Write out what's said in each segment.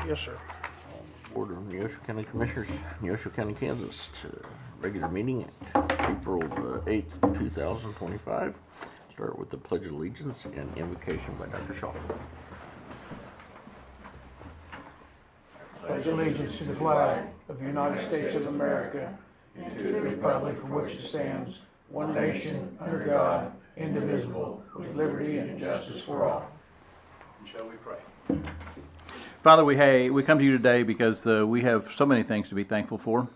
Yes, sir. Board of Neosho County Commissioners, Neosho County, Kansas, to regular meeting April the 8th, 2025. Start with the Pledge of Allegiance and invocation by Dr. Shaw. Pledge allegiance to the flag of the United States of America and to the republic for which it stands, one nation, under God, indivisible, with liberty and justice for all. Shall we pray? Father, we come to you today because we have so many things to be thankful for.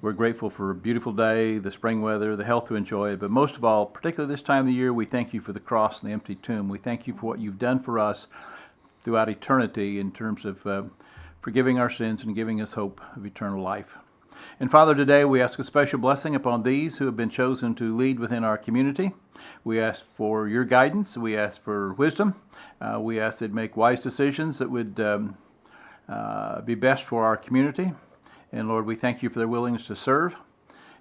We're grateful for a beautiful day, the spring weather, the health to enjoy it, but most of all, particularly this time of the year, we thank you for the cross and the empty tomb. We thank you for what you've done for us throughout eternity in terms of forgiving our sins and giving us hope of eternal life. And Father, today we ask a special blessing upon these who have been chosen to lead within our community. We ask for your guidance. We ask for wisdom. We ask that make wise decisions that would be best for our community. And Lord, we thank you for their willingness to serve.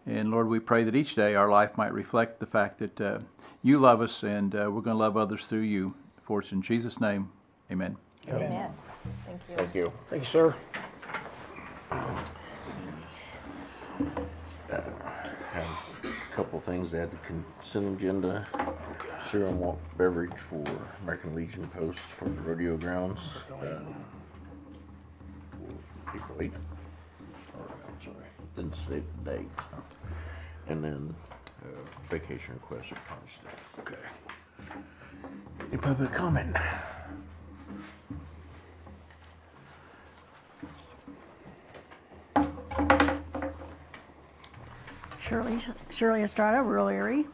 And Lord, we pray that each day our life might reflect the fact that you love us and we're going to love others through you. For it's in Jesus' name, amen. Amen. Thank you. Thank you. Thank you, sir. Have a couple things to add to the consent agenda. Cereal malt beverage for American Legion Post for the rodeo grounds. April 8th. I'm sorry, didn't say the date. And then vacation request at College State. Okay. Any public comment? Shirley Estrada, Rural Erie.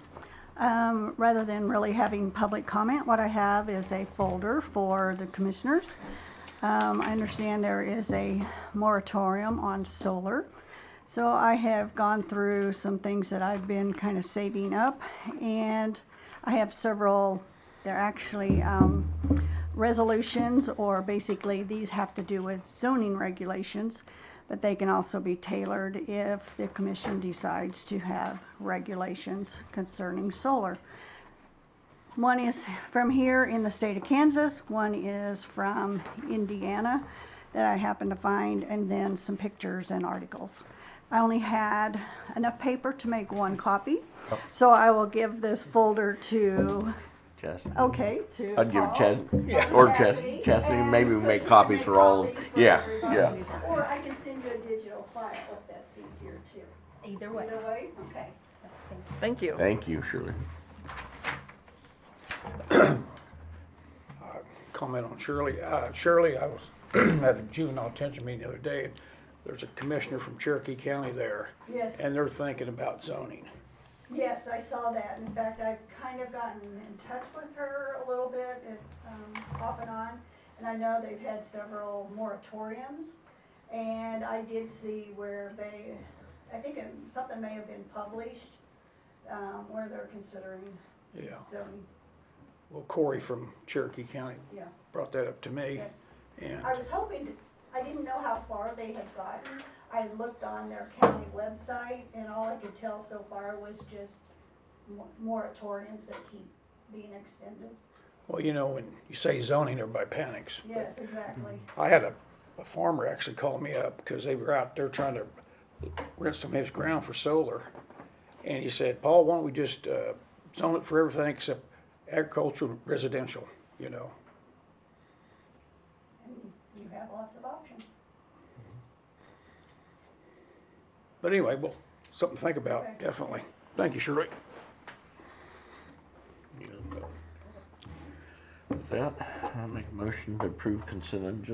Rather than really having public comment, what I have is a folder for the commissioners. I understand there is a moratorium on solar. So I have gone through some things that I've been kind of saving up, and I have several, they're actually resolutions, or basically these have to do with zoning regulations, but they can also be tailored if the commission decides to have regulations concerning solar. One is from here in the state of Kansas, one is from Indiana that I happened to find, and then some pictures and articles. I only had enough paper to make one copy, so I will give this folder to, Chastity. okay, to I'd give it Paul. Chastity. Or Chastity, Chastity. and Maybe we so make she copies can for all of copies for yeah, everybody. yeah. Or I can send you a digital file if that's easier too. Either way. Either way, okay. Thank you. Thank you, Shirley. Comment on Shirley. Shirley, I was at a juvenile detention meeting the other day, and there's a commissioner from Cherokee County there, Yes. and they're thinking about zoning. Yes, I saw that. In fact, I've kind of gotten in touch with her a little bit, off and on. And I know they've had several moratoriums. And I did see where I think something may have been published, where they're considering Yeah. zoning. Well, Corey from Cherokee County Yeah, brought that up to me, yes. and I was hoping I didn't know how far they had gotten. I looked on their county website, and all I could tell so far was just moratoriums that keep being extended. well, you know, when you say zoning, everybody panics. but Yes, exactly. I had a farmer actually call me up because they were out there trying to rent some of his ground for solar. And he said, Paul, why don't we just zone it for everything except agricultural, residential, you know? And you have lots of options. But anyway, well, something to think about, Okay. definitely. Thank you, Shirley. With that, I'll make a motion to approve consent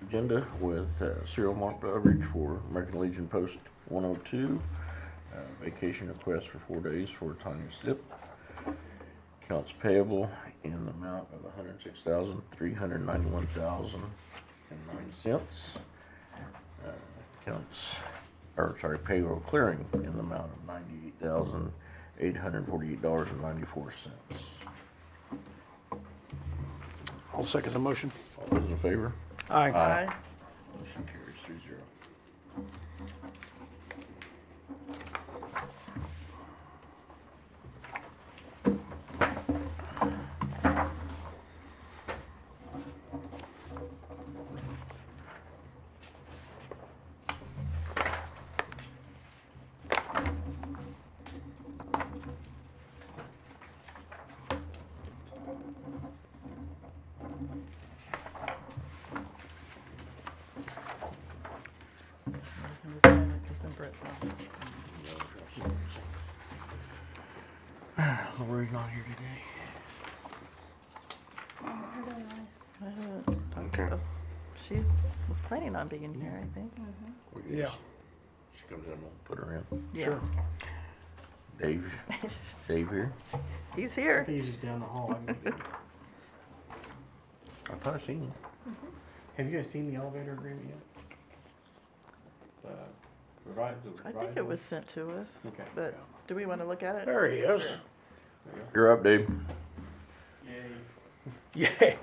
agenda with cereal malt beverage for American Legion Post 102, vacation request for 4 days for Tanya Slip, accounts payable in the amount of $106,391.09, payroll clearing in the amount of $98,848.94. I'll second the motion. All those in favor? Aye. Aye. Motion carries 3-0. Lori's not here today. Okay. She's was planning on being here, I think. Yeah. She comes in, we'll put her in. Yeah. Sure. Dave here? He's here. He's just down the hall. I can get him. I thought I seen him. Have you guys seen the elevator agreement yet? I think it was sent to us. Okay. But do we want to look at it? There he is. You're up, Dave. Yay. Yeah.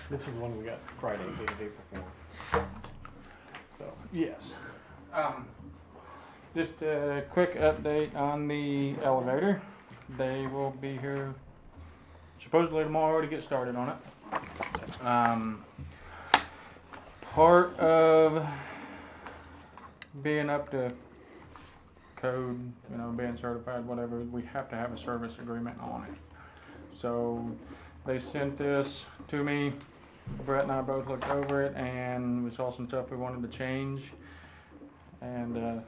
This is one we got Friday, dated April 4th. So, Yes. Just a quick update on the elevator. They will be here supposedly tomorrow to get started on it. Part of being up to code, you know, being certified, whatever, we have to have a service agreement on it. So they sent this to me. Brett and I both looked over it, and we saw some stuff we wanted to change. And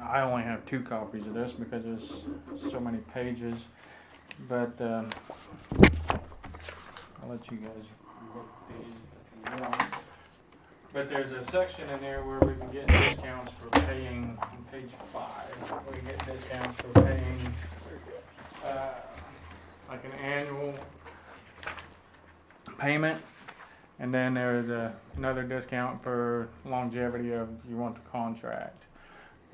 I only have 2 copies of this because there's so many pages. But I'll let you guys look at these if you want. But there's a section in there where we can get discounts for paying, on page 5, we get discounts for paying like an annual payment. And then there's another discount for longevity of you want the contract.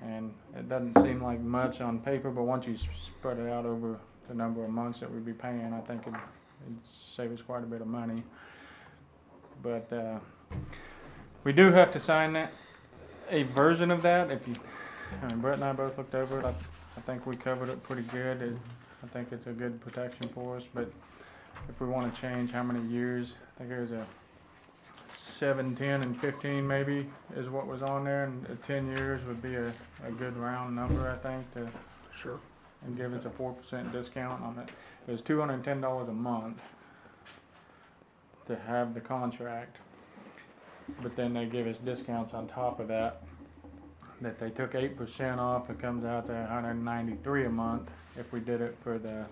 And it doesn't seem like much on paper, but once you spread it out over the number of months that we'd be paying, I think it'd save us quite a bit of money. But we do have to sign that, a version of that. If you, I mean, Brett and I both looked over it. I think we covered it pretty good. I think it's a good protection for us. But if we want to change how many years, I think there's a 7, 10, and 15 maybe is what was on there, and 10 years would be a good round number, I think, to Sure. and give us a 4% discount on it. It was $210 a month to have the contract, but then they give us discounts on top of that. That they took 8% off, it comes out to $193 a month if we did it for the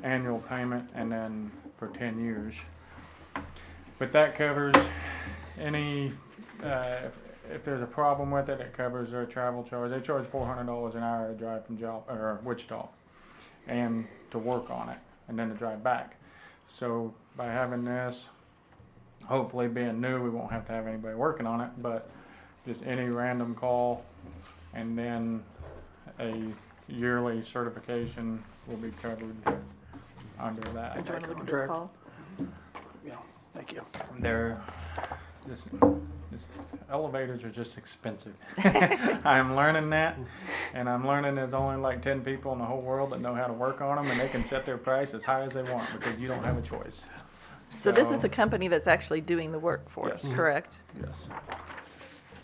annual payment and then for 10 years. But that covers any, if there's a problem with it, it covers their travel charge. They charge $400 an hour to drive from Wichita and to work on it and then to drive back. So by having this, hopefully being new, we won't have to have anybody working on it, but just any random call and then a yearly certification will be covered under that. Do you want to look at this, Contract. Paul? Yeah. Thank you. They're just elevators are just expensive. I'm learning that, and I'm learning there's only like 10 people in the whole world that know how to work on them, and they can set their price as high as they want because you don't have a choice. So this is a company that's actually doing the work for us, Yes. correct? Yes.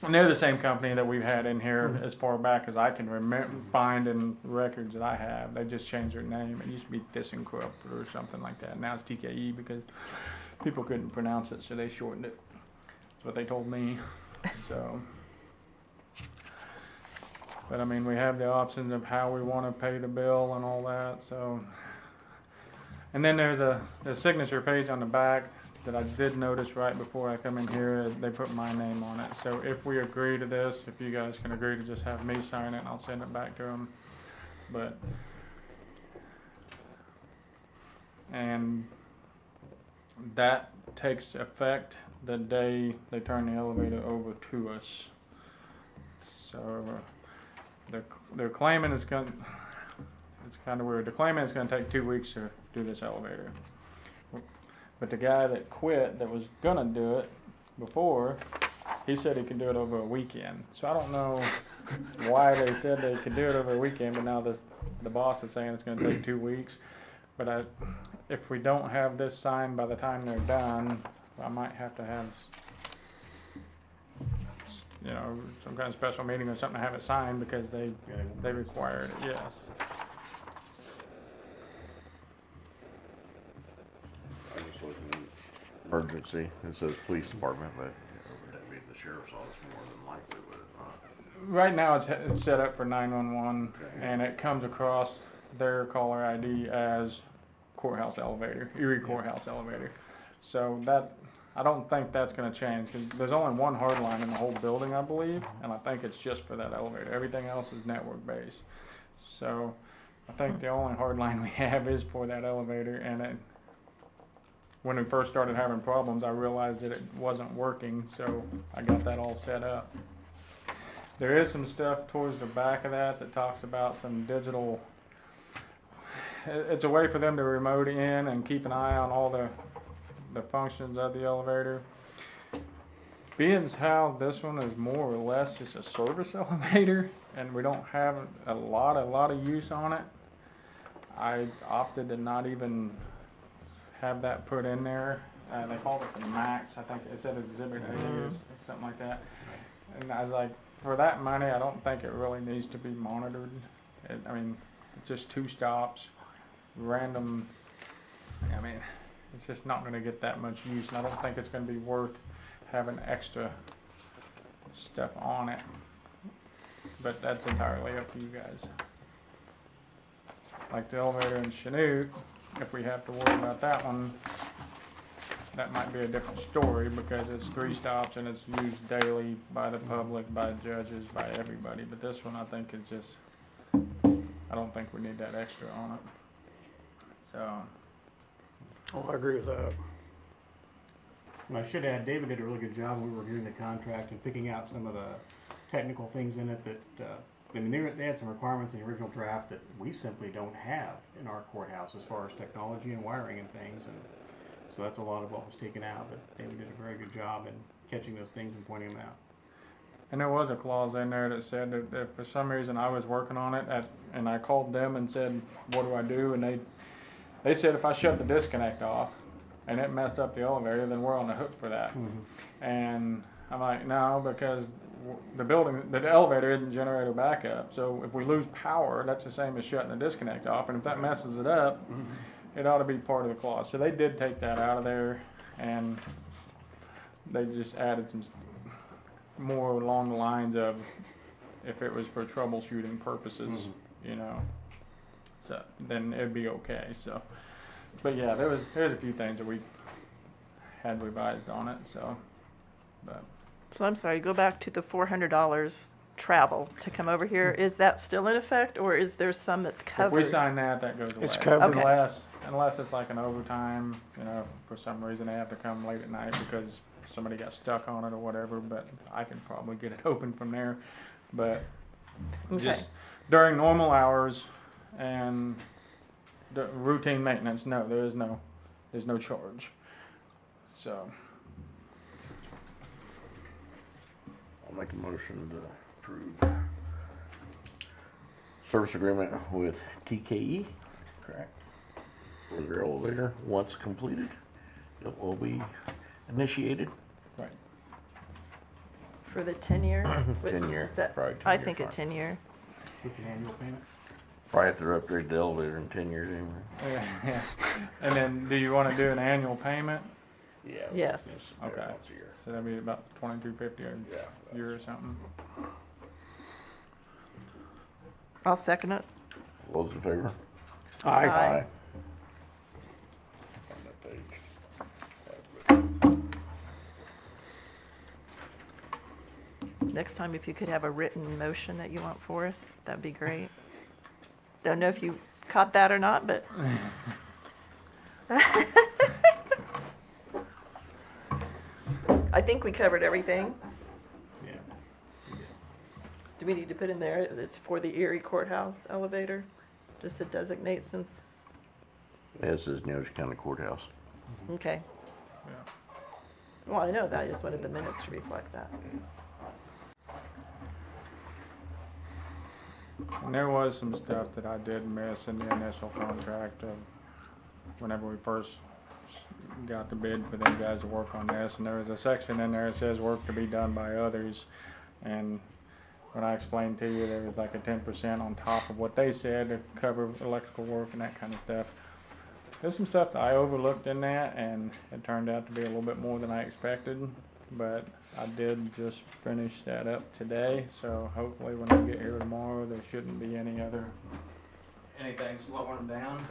And they're the same company that we've had in here as far back as I can find in records that I have. They just changed their name. It used to be ThyssenKrupp or something like that. Now it's TKE because people couldn't pronounce it, so they shortened it. That's what they told me. So, but I mean, we have the options of how we want to pay the bill and all that. So, and then there's a signature page on the back that I did notice right before I come in here. They put my name on it. So if we agree to this, if you guys can agree to just have me sign it, I'll send it back to them. But and that takes effect the day they turn the elevator over to us. So they're claiming it's kind of weird. They're claiming it's going to take 2 weeks to do this elevator. But the guy that quit, that was gonna do it before, he said he could do it over a weekend. So I don't know why they said they could do it over a weekend, but now the boss is saying it's gonna take 2 weeks. But if we don't have this signed by the time they're done, I might have to have, you know, some kind of special meeting or something to have it signed because they required it. Yes. I'm just looking at emergency. It says police department, but would that be the sheriff's office more than likely, would it not? Right now, it's set up for 911, and it comes across their caller ID as courthouse elevator, Erie courthouse elevator. So that, I don't think that's gonna change, cause there's only one hard line in the whole building, I believe, and I think it's just for that elevator. Everything else is network based. So I think the only hard line we have is for that elevator, and when we first started having problems, I realized that it wasn't working, so I got that all set up. There is some stuff towards the back of that talks about some digital, it's a way for them to remote in and keep an eye on all the functions of the elevator. Being how this one is more or less just a service elevator, and we don't have a lot of use on it, I opted to not even have that put in there. They called it the Max, I think it said Exhibit A or something like that. And I was like, for that money, I don't think it really needs to be monitored. I mean, it's just 2 stops, random. I mean, it's just not going to get that much use, and I don't think it's going to be worth having extra stuff on it. But that's entirely up to you guys. Like the elevator in Chanute, if we have to worry about that one, that might be a different story because it's 3 stops and it's used daily by the public, by judges, by everybody. But this one, I think, is just, I don't think we need that extra on it. So, Oh, I agree with that. And I should add, David did a really good job when we were reviewing the contract and picking out some of the technical things in it that, I mean, they had some requirements in the original draft that we simply don't have in our courthouse as far as technology and wiring and things, and so that's a lot of what was taken out, but David did a very good job in catching those things and pointing them out. and there was a clause in there that said that if for some reason I was working on it and I called them and said, what do I do? And they said if I shut the disconnect off and it messed up the elevator, then we're on the hook for that. And I'm like, no, because the elevator isn't generator backup. So if we lose power, that's the same as shutting the disconnect off. And if that messes it up, it ought to be part of the clause. So they did take that out of there, and they just added some more along the lines of if it was for troubleshooting purposes, you know, so then it'd be okay. So, but yeah, there's a few things that we had revised on it. So, but. So I'm sorry, go back to the $400 travel to come over here. Is that still in effect, or is there some that's If covered? we sign that, that goes away. It's covered. Okay. Unless it's like an overtime, you know, for some reason they have to come late at night because somebody got stuck on it or whatever, but I can probably get it open from there. But Okay. just during normal hours and the routine maintenance, no, there's no charge. So, I'll make a motion to approve service agreement with TKE, correct? For their elevator, once completed, it will be initiated. right. For the 10-year? 10-year, Is that- probably I 10-year think a fine. 10-year. With the annual payment? Probably have to upgrade the elevator in 10 years anyway. Yeah. And then do you want to do an annual payment? Yeah. Yes. Okay. Once a year. So that'd be about $22.50 a Yeah. year or something. I'll second it. All those in favor? Aye. Aye. On that page. Next time, if you could have a written motion that you want for us, that'd be great. Don't know if you caught that or not, but. I think we covered everything. Yeah. Do we need to put in there, it's for the Erie Courthouse elevator? Just to designate since, This is Neosho County Courthouse. okay. Yeah. Well, I know that, I just wanted the minutes to reflect that. And there was some stuff that I did miss in the initial contract of whenever we first got the bid for them guys to work on this. And there was a section in there that says work to be done by others. And when I explained to you, there was like a 10% on top of what they said to cover electrical work and that kind of stuff. There's some stuff that I overlooked in that, and it turned out to be a little bit more than I expected. But I did just finish that up today, so hopefully when I get here tomorrow, there shouldn't be any other anything slowing them down.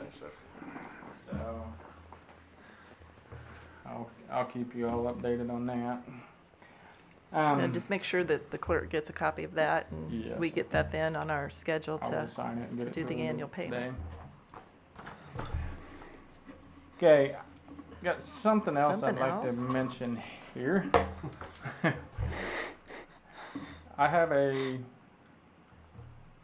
So I'll keep you all updated on that. And just make sure that the clerk gets a copy of that, and Yes. we get that then on our schedule I to will sign it and get it do the to them annual payment. today. Okay, got something else I'd Something like to else? mention here. I have you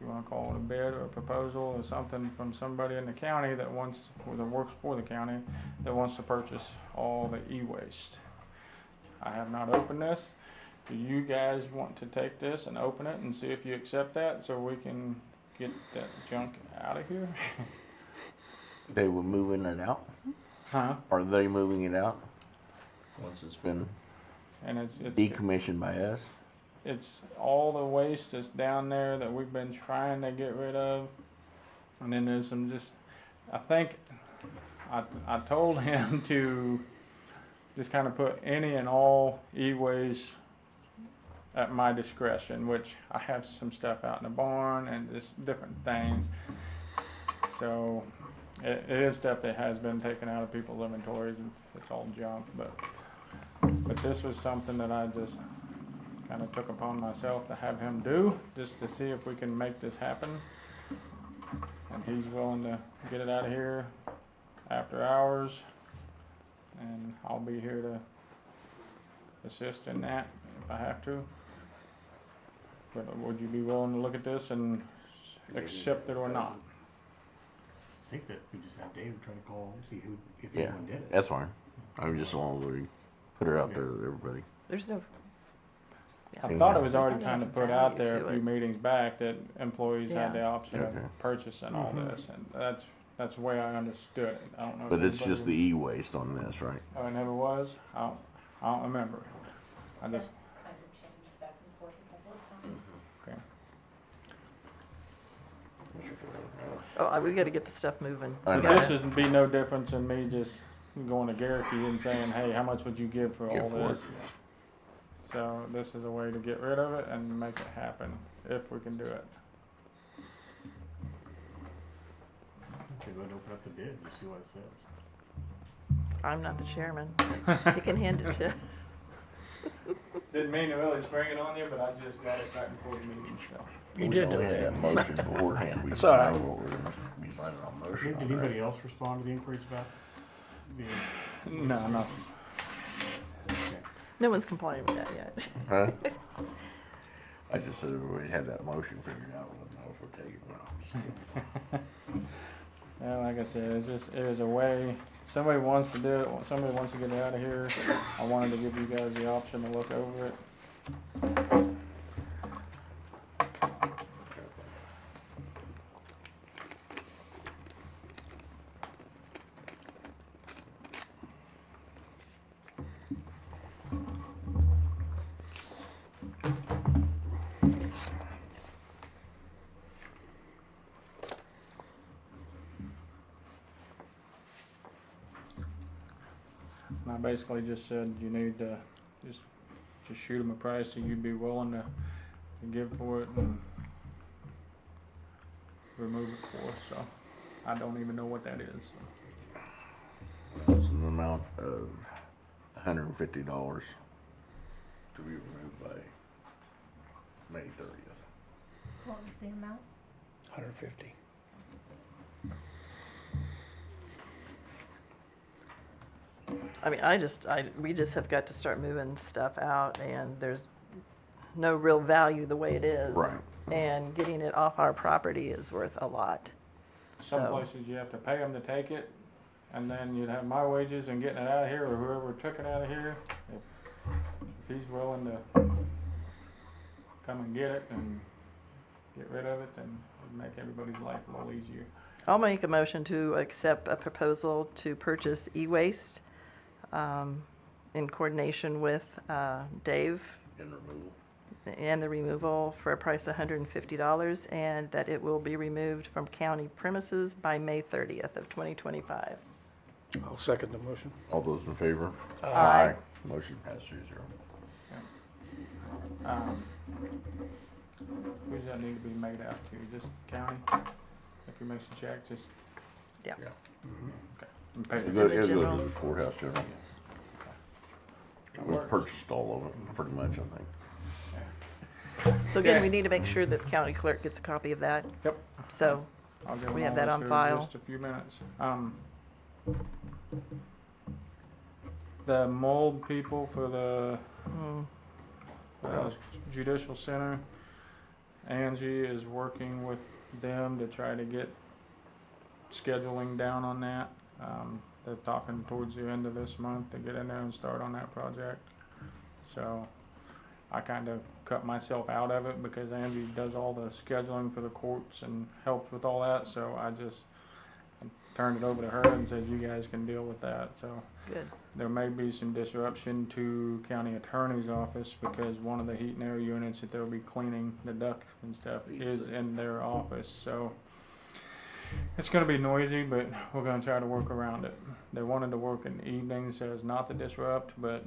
wanna call it a bid or a proposal or something from somebody in the county that works for the county, that wants to purchase all the e-waste. I have not opened this. Do you guys want to take this and open it and see if you accept that, so we can get that junk out of here? They were moving it out? Huh? Are they moving it out? Once it's been And it's decommissioned by us? it's all the waste that's down there that we've been trying to get rid of. And then there's some I think I told him to just kind of put any and all e-waste at my discretion, which I have some stuff out in the barn and just different things. So it is stuff that has been taken out of people's inventories, and it's all junk, but this was something that I just kind of took upon myself to have him do, just to see if we can make this happen. And he's willing to get it out of here after hours, and I'll be here to assist in that if I have to. But would you be willing to look at this and accept it or not? I think that we just had David try to call and see if Yeah, anyone did it. that's fine. I just want to put it out there to everybody. There's no. I Yeah. thought it was There's already not kind of enough put out value there to a few it. meetings back that employees had the Yeah. option Okay. of purchasing all this, and that's the way I understood it. I don't know. if But it's anybody just the e-waste on this, right? Oh, it never was? I don't remember. I just, Kind of changed back and forth a couple of times. okay. We got to get the stuff moving. I We know. This gotta- would be no difference than me just going to Garricky and saying, hey, how much would you give for Give all for it. this? So this is a way to get rid of it and make it happen, if we can do it. Okay, go ahead and open up the bid and see what it says. I'm not the chairman. He can hand it to. Didn't mean to really spring it on you, but I just got it right before the meeting, so. You We did don't do have that. motion beforehand. We It's all right. know what we're gonna be signing on motion Did on, right? anybody else respond to the inquiries about the, No, nothing. No one's complaining with that yet. Huh? I just said we had that motion figured out, we don't know if we're taking it or not. Well, like I said, it was a way, somebody wants to do it, somebody wants to get it out of here. I wanted to give you guys the option to look over it. And I basically just said you need to just shoot them a price that you'd be willing to give for it and remove it for. So I don't even know what that is. It's an amount of $150 to be removed by May 30th. What was the amount? 150. I mean, we just have got to start moving stuff out, and there's no real value the way it is. Right. And getting it off our property is worth a lot. Some So, places you have to pay them to take it, and then you'd have my wages and getting it out of here, or whoever took it out of here. If he's willing to come and get it and get rid of it, then it'd make everybody's life a little easier. I'll make a motion to accept a proposal to purchase e-waste in coordination with Dave In removal. and the removal for a price of $150, and that it will be removed from county premises by May 30th of 2025. I'll second the motion. All those in favor? Aye. Motion passed 3-0. Who's that need to be made out to? Just county? if he makes a check, just. Yeah. Okay. And pay It it. Go- goes general. to the courthouse general. We've purchased all of it, pretty much, I think. So again, Yeah. we need to make sure that the county clerk gets a copy of that. Yep. So, I'll get We them have all that on issued in file. Just a few minutes. The mold people for the judicial center, Angie is working with them to try to get scheduling down on that. They're talking towards the end of this month to get in there and start on that project. So I kind of cut myself out of it because Angie does all the scheduling for the courts and helps with all that. So I turned it over to her and said, you guys can deal with that. So good. there may be some disruption to county attorney's office because one of the heat and air units that they'll be cleaning, the duct and stuff, is in their office. So it's going to be noisy, but we're going to try to work around it. They wanted to work in the evenings so as not to disrupt, but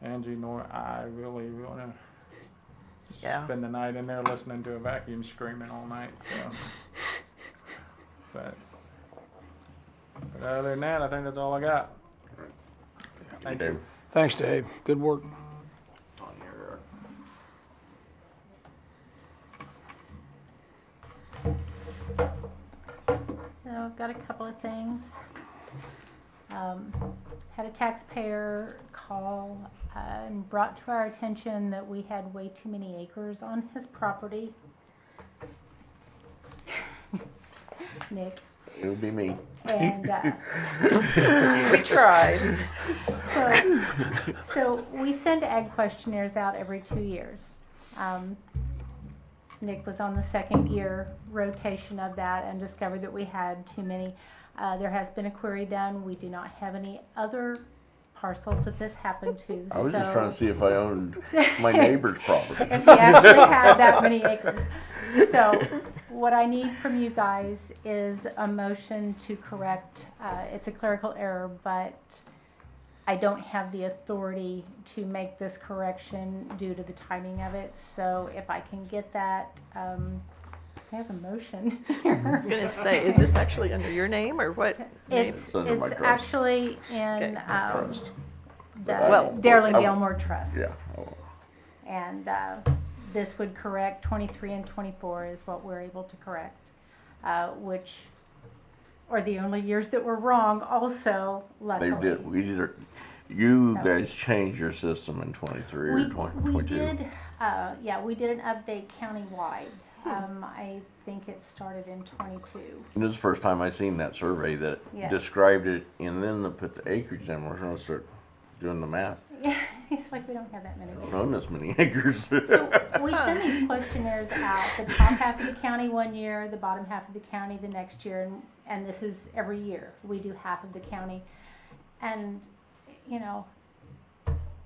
Angie nor I really want to Yeah. spend the night in there listening to a vacuum screaming all night. So, but other than that, I think that's all I got. Thank you. Thanks, Dave. Good work. So I've got a couple of things. Had a taxpayer call and brought to our attention that we had way too many acres on his property. Nick, It would be me. and We tried. so we send ag questionnaires out every 2 years. Nick was on the second year rotation of that and discovered that we had too many. There has been a query done. We do not have any other parcels that this happened to. I was just so- trying to see if I owned my neighbor's property. if he actually had that many acres. So what I need from you guys is a motion to correct, it's a clerical error, but I don't have the authority to make this correction due to the timing of it. So if I can get that, I have a motion here. I was going to say, is this actually under your name or what name? It's under my trust. actually in Trust. the Well, Darling I- Gilmore Trust. Yeah. Oh, And this would correct 23 and 24 is what we're able to correct, which are the only years that were wrong also, They luckily. did, we did, you So- guys changed your system in 23 or We 22. did, yeah, we did an update countywide. I think it started in 22. And this is the first time I seen that survey that Yes. described it and then they put the acreage in. We're gonna start doing the math. Yeah, it's like we don't have that many. I don't own this many acres. So we send these questionnaires out, the top half of the county one year, the bottom half of the county the next year, and this is every year. We do half of the county. And, you know,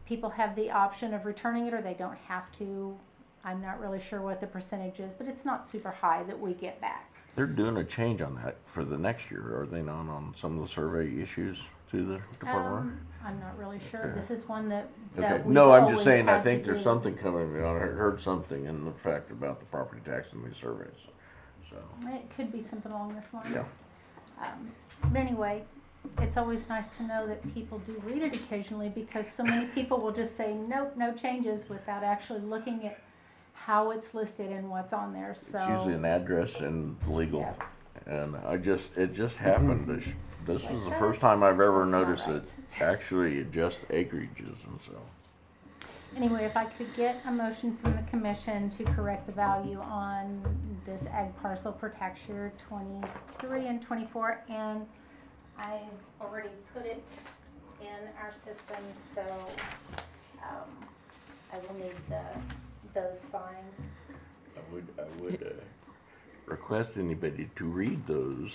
people have the option of returning it or they don't have to. I'm not really sure what the percentage is, but it's not super high that we get back. They're doing a change on that for the next year, are they not, on some of the survey issues through the department? I'm not really sure. Okay. This is one that Okay, we've no, I'm just always saying, I had to think there's do. something coming, I heard something in the fact about the property tax in these surveys, so, It could be something along this line. yeah. But anyway, it's always nice to know that people do read it occasionally because so many people will just say, nope, no changes without actually looking at how it's listed and what's on there, so. It's usually an address and legal, Yeah. and it just happened, this was the first time I've ever That's all noticed right. it actually adjust acreages, and so. Anyway, if I could get a motion from the commission to correct the value on this ag parcel for tax year 23 and 24, and I've already put it in our system, so I will need those signed. I would request anybody to read those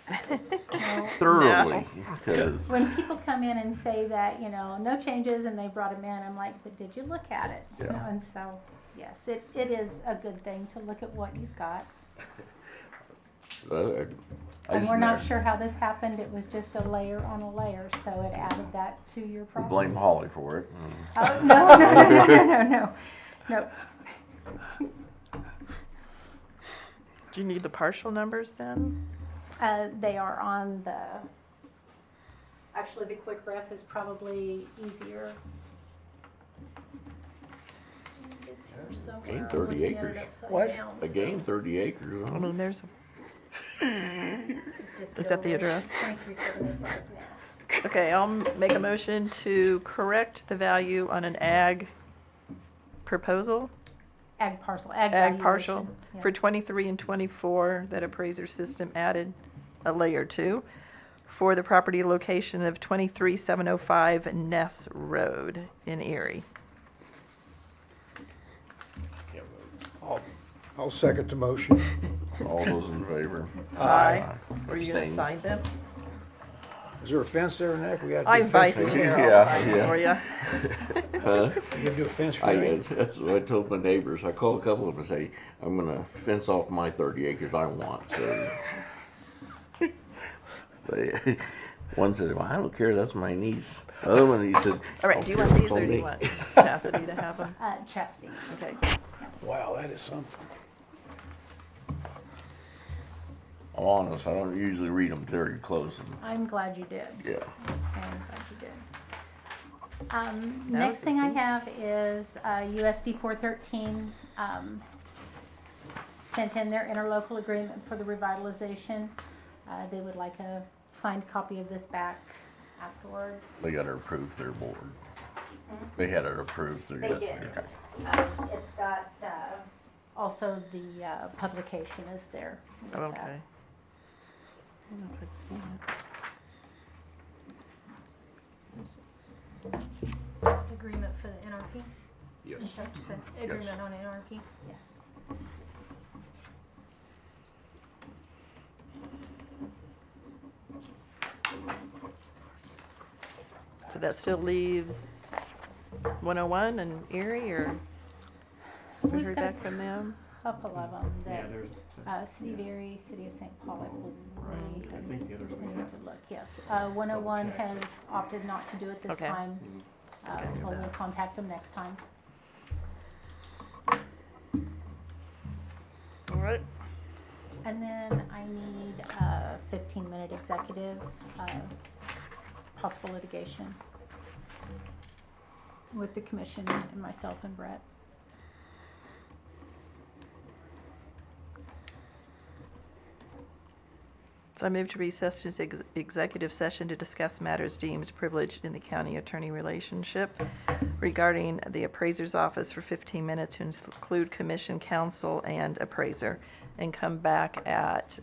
No, thoroughly, because when people come in and say that, you know, no changes, and they brought them in, I'm like, but did you look at it? You Yeah. know, and so, yes, it is a good thing to look at what you've got. I And just we're not never- sure how this happened, it was just a layer on a layer, so it added that to your problem. blame Holly for it. Oh, no. Do you need the partial numbers then? They are on the, actually, the quick ref is probably easier. It's here somewhere. Gained I'm 30 looking at it acres. upside What? down, I so gained 30 acres. I mean, there's, it's just Is that the Dover, address? 2375 Ness. okay, I'll make a motion to correct the value on an ag proposal, Ag parcel, ag ag partial, valuation, yeah. for 23 and 24, that appraiser system added a layer 2, for the property location of 23705 Ness Road in Erie. I'll second the motion. All those in favor? Aye. Were you gonna Abstain. sign them? Is there a fence there, Nick? We got to I'm do a fence. vice for chair, Yeah, I'll sign yeah. for you. Huh? You gotta do a fence for I, me. that's what I told my neighbors. I called a couple of them and say, I'm gonna fence off my 30 acres I want, so. They, one said, well, I don't care, that's my niece. The other one, he said. All right, "I do you don't want care, these it's or on do you me." want Cassidy to have them? Chastity. Okay. Wow, that is something. I'm honest, I don't usually read them very close. And, I'm glad you did. yeah. I'm glad you did. Now Next we thing can I see. have is USD 413 sent in their interlocal agreement for the revitalization. They would like a signed copy of this back afterwards. They got to approve their board. They had it approved through. They yes, did. okay. It's got also the publication is there. with Okay. that. I don't know if I've seen it. This is, Agreement for the NRP? Yes. Is that what you said? Agreement on NRP? yes. So that still leaves 101 and Erie, or we We've heard got back from them? a couple of them Yeah, that, there's, City of Erie, City of St. Paul, I believe. I think the others We we need have. to look, yes. 101 has opted not to do it this Okay. time. But we'll contact them next time. All right. And then I need a 15-minute executive, possible litigation with the commission and myself and Brett. So I move to recess to executive session to discuss matters deemed privileged in the county attorney relationship regarding the appraiser's office for 15 minutes to include commission counsel and appraiser, and come back at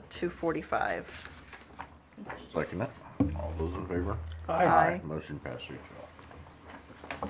2:45. Second it. All those in favor? Aye. Motion passes 3-0.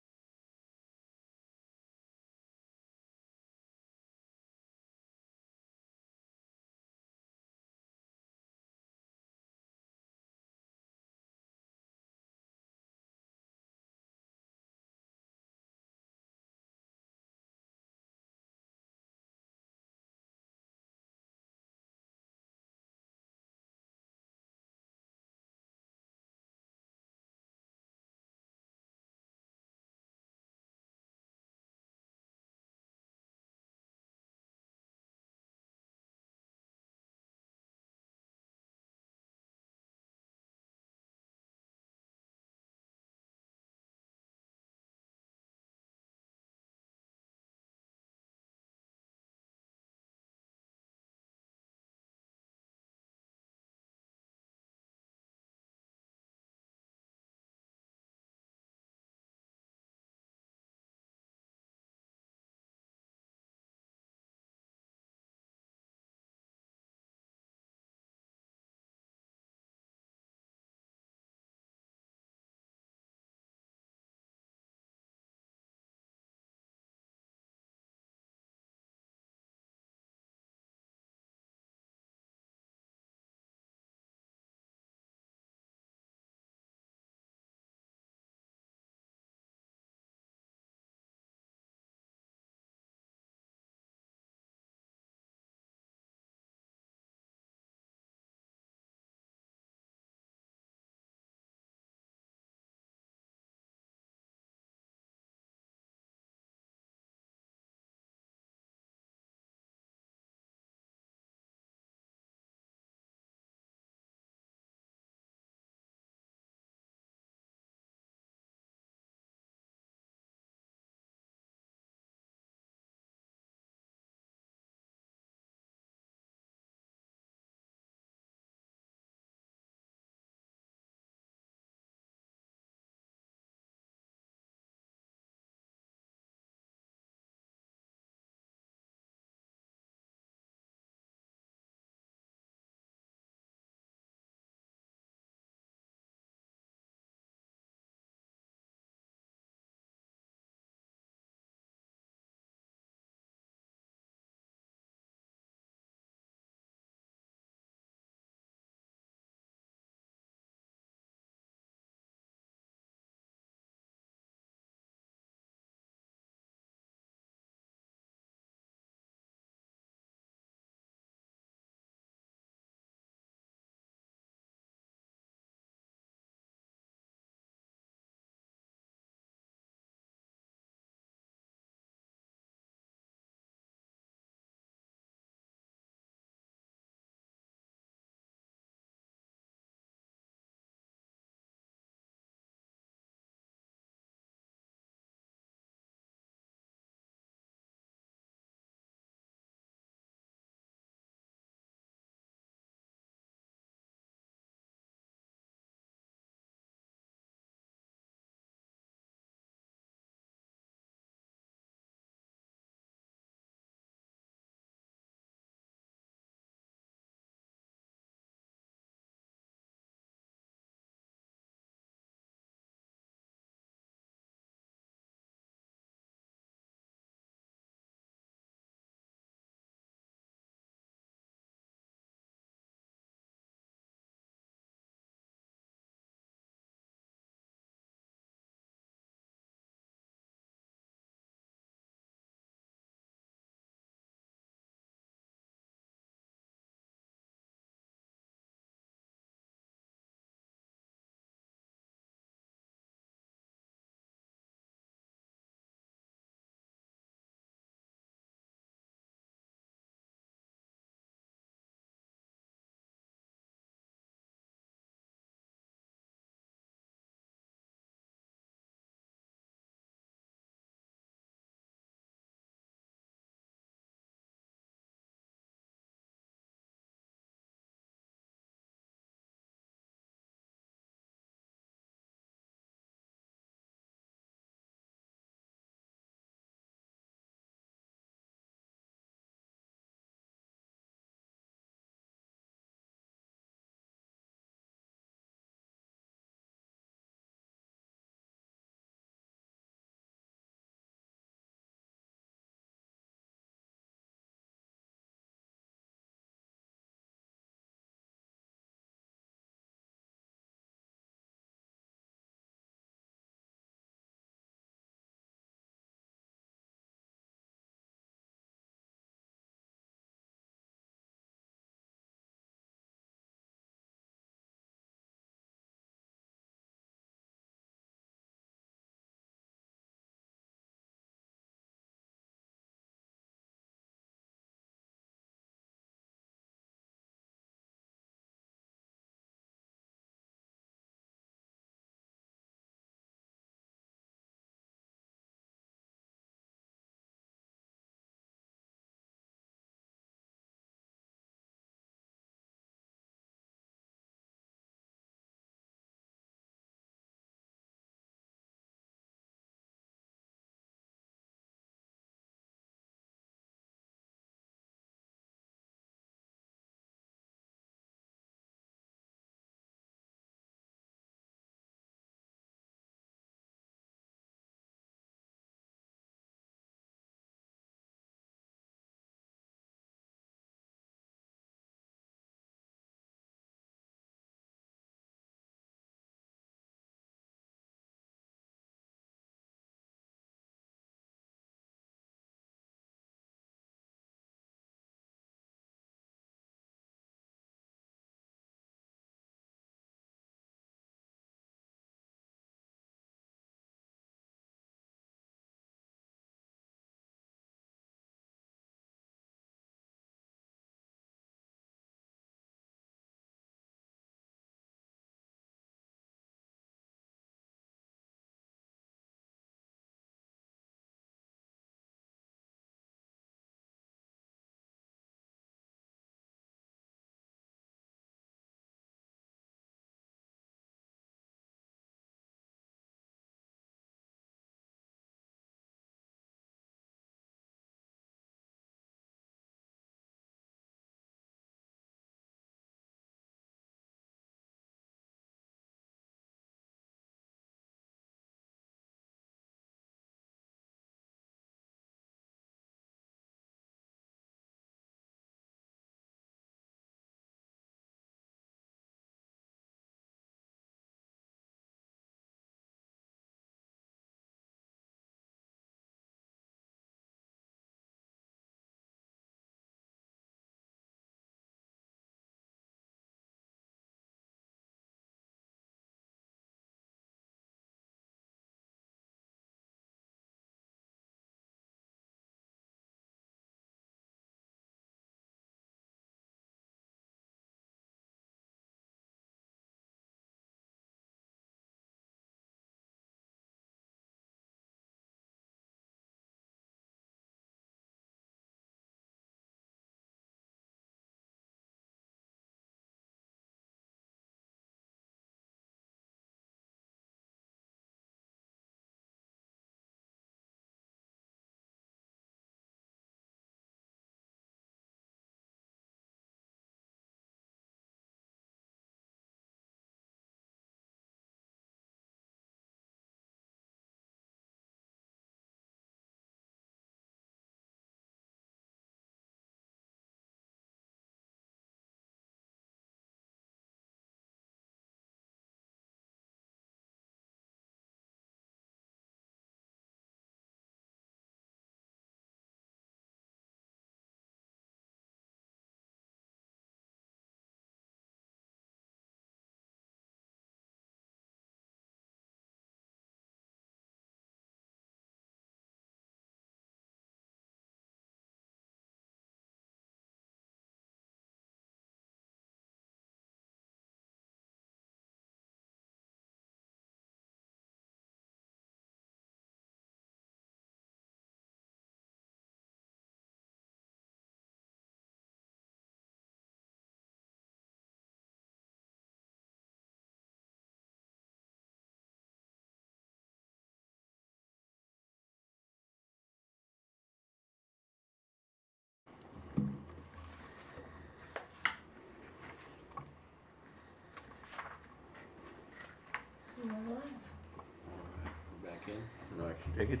take it.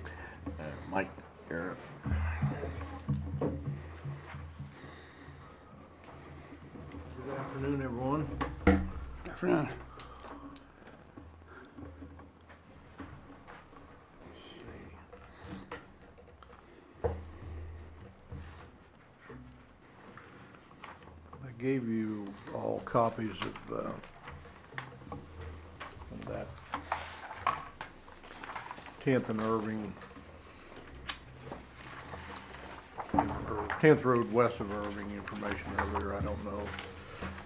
Mike, you're up. Good afternoon, everyone. Afternoon. I gave you all copies of that 10th and Irving, or 10th Road west of Irving information earlier. I don't know.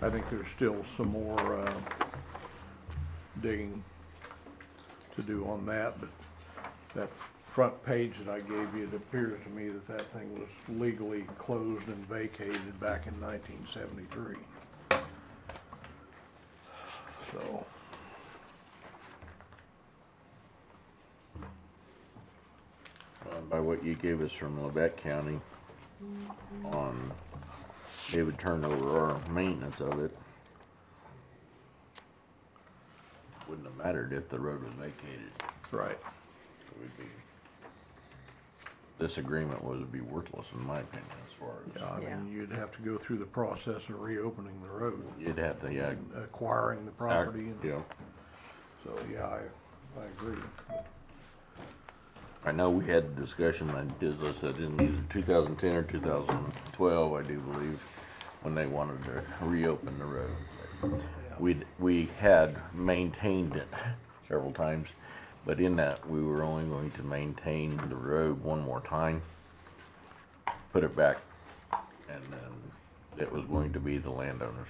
I think there's still some more digging to do on that, but that front page that I gave you, it appears to me that that thing was legally closed and vacated back in 1973. So, By what you gave us from Lebec County on, they would turn over our maintenance of it. Wouldn't have mattered if the road was vacated. right. It would be, this agreement would be worthless in my opinion as far as. Yeah, I Yeah. mean, you'd have to go through the process of reopening the road, You'd have to, yeah. and acquiring the property, and Yeah. so, yeah, I agree. I know we had a discussion, I did this, I didn't either 2010 or 2012, I do believe, when they wanted to reopen the road. We had maintained it several times, but in that, we were only going to maintain the road one more time, put it back, and then it was going to be the landowners.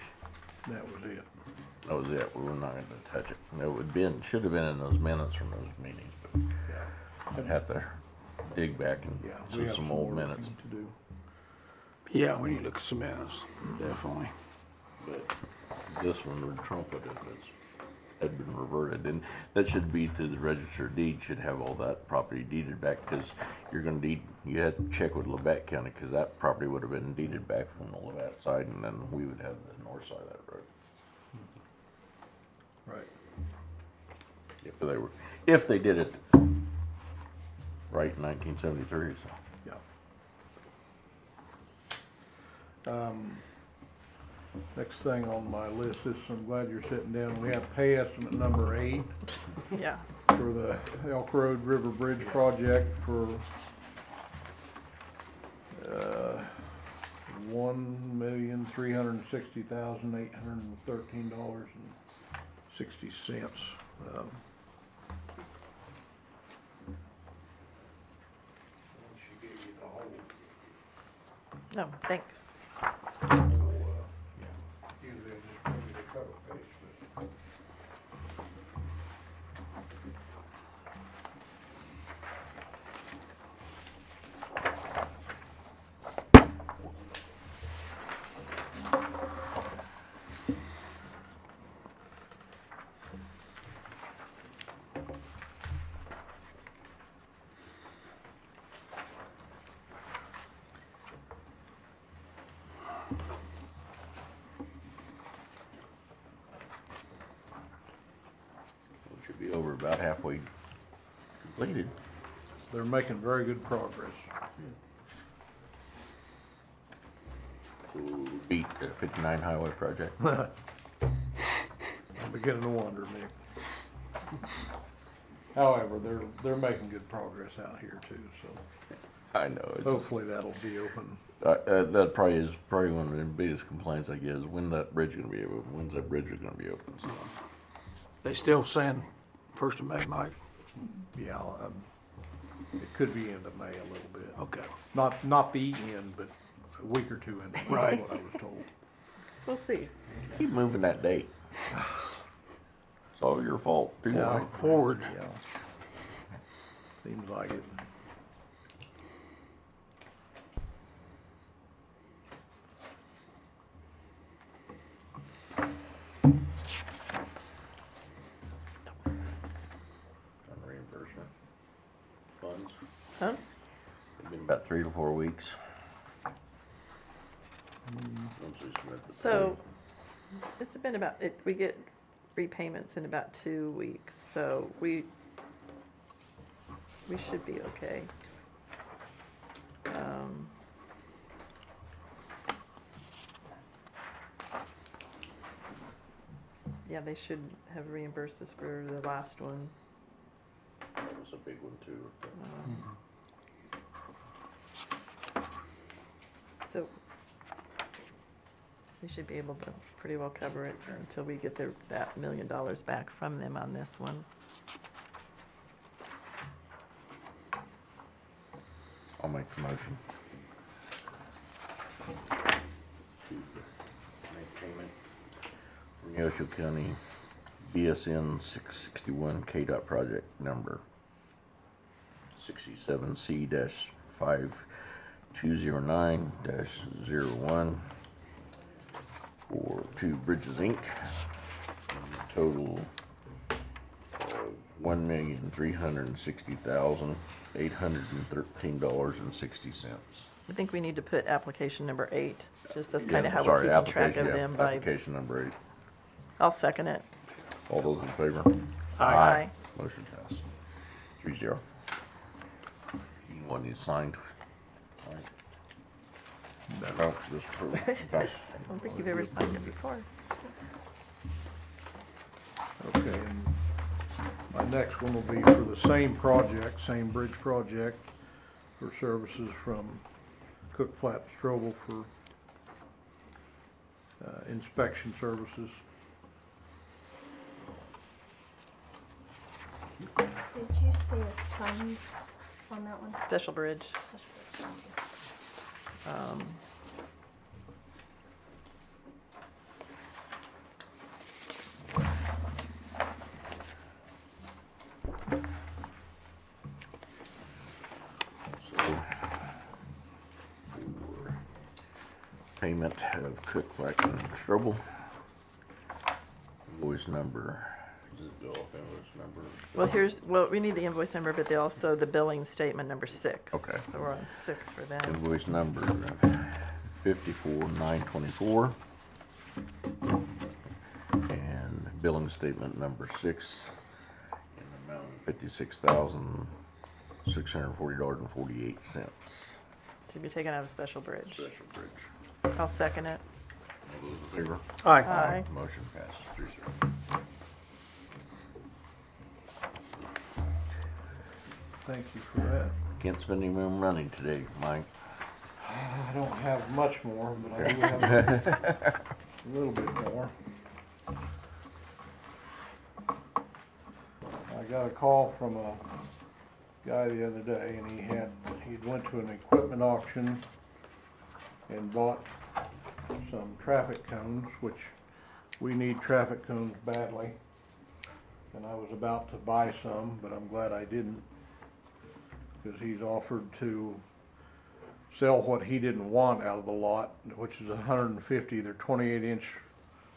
That was it. That was it, we were not gonna touch it. It would been, should have been in those minutes from those meetings, but Yeah, I'd have to dig back and yeah, we see have some some old more minutes. to do. Yeah, we need to look at some minutes, definitely. But this one would trump it if it's, had been reverted, and that should be to the register of deed, should have all that property deeded back, because you're gonna deed, you had to check with Lebec County, because that property would have been deeded back from the Lebec side, and then we would have the north side of that road. Right. If they did it right in 1973, so. Yeah. Next thing on my list is, I'm glad you're sitting down, we have pay estimate number 8 Yeah. for the Elk Road River Bridge project for $1,360,813.60. She gave you the whole. No, thanks. Usually I just bring you the cover page, but. We should be over about halfway completed. They're making very good progress. So beat the 59 highway project. I'm beginning to wonder, Nick. However, they're making good progress out here too, so I know. It's, hopefully that'll be open. that probably is one of the biggest complaints I get is when that bridge gonna be open, when's that bridge gonna be open, so. They still saying 1st of May, Mike? Yeah, it could be end of May a little bit. Okay. Not the end, but a week or two into May, Right. is what I was told. We'll see. Keep moving that date. It's all your fault, too. Yeah. Forward. Yeah. Seems like it. On reimbursement funds. Huh? It's been about 3 to 4 weeks. Once we submit the So, it's been about, we get repayments in about 2 weeks, so we should be okay. Yeah, they should have reimbursed us for the last one. That was a big one too. So we should be able to pretty well cover it until we get that $1 million back from them on this one. I'll make the motion. To make payment for Neosho County BSN 661 KDOT project number 67C-5209-01 for Two Bridges Inc. Total of $1,360,813.60. I think we need to put application number 8, just that's kind Yeah, of how sorry, we're keeping track of application, yeah, them by, application number 8. I'll second it. All those in favor? Aye. Motion passed. 3-0. You want these signed? No, just approve. I don't think you've ever signed it before. Okay, and my next one will be for the same project, same bridge project, for services from Cook Flat Strobel for inspection services. Did you say a fund on that one? Special bridge. So, for payment of Cook Flat and Strobel, invoice number, is it bill off invoice number? Well, we need the invoice number, but also the billing statement number 6. Okay. So we're on 6 for that. Invoice number 54,924. And billing statement number 6 in the amount of $56,640.48. To be taken out of special bridge. Special bridge. I'll second it. All those in favor? Aye. Aye. Motion passes 3-0. Thank you for that. Can't spend any more money today, Mike. I don't have much more, but I do have a little bit more. I got a call from a guy the other day, and he'd went to an equipment auction and bought some traffic cones, which we need traffic cones badly. And I was about to buy some, but I'm glad I didn't, because he's offered to sell what he didn't want out of the lot, which is 150. They're 28-inch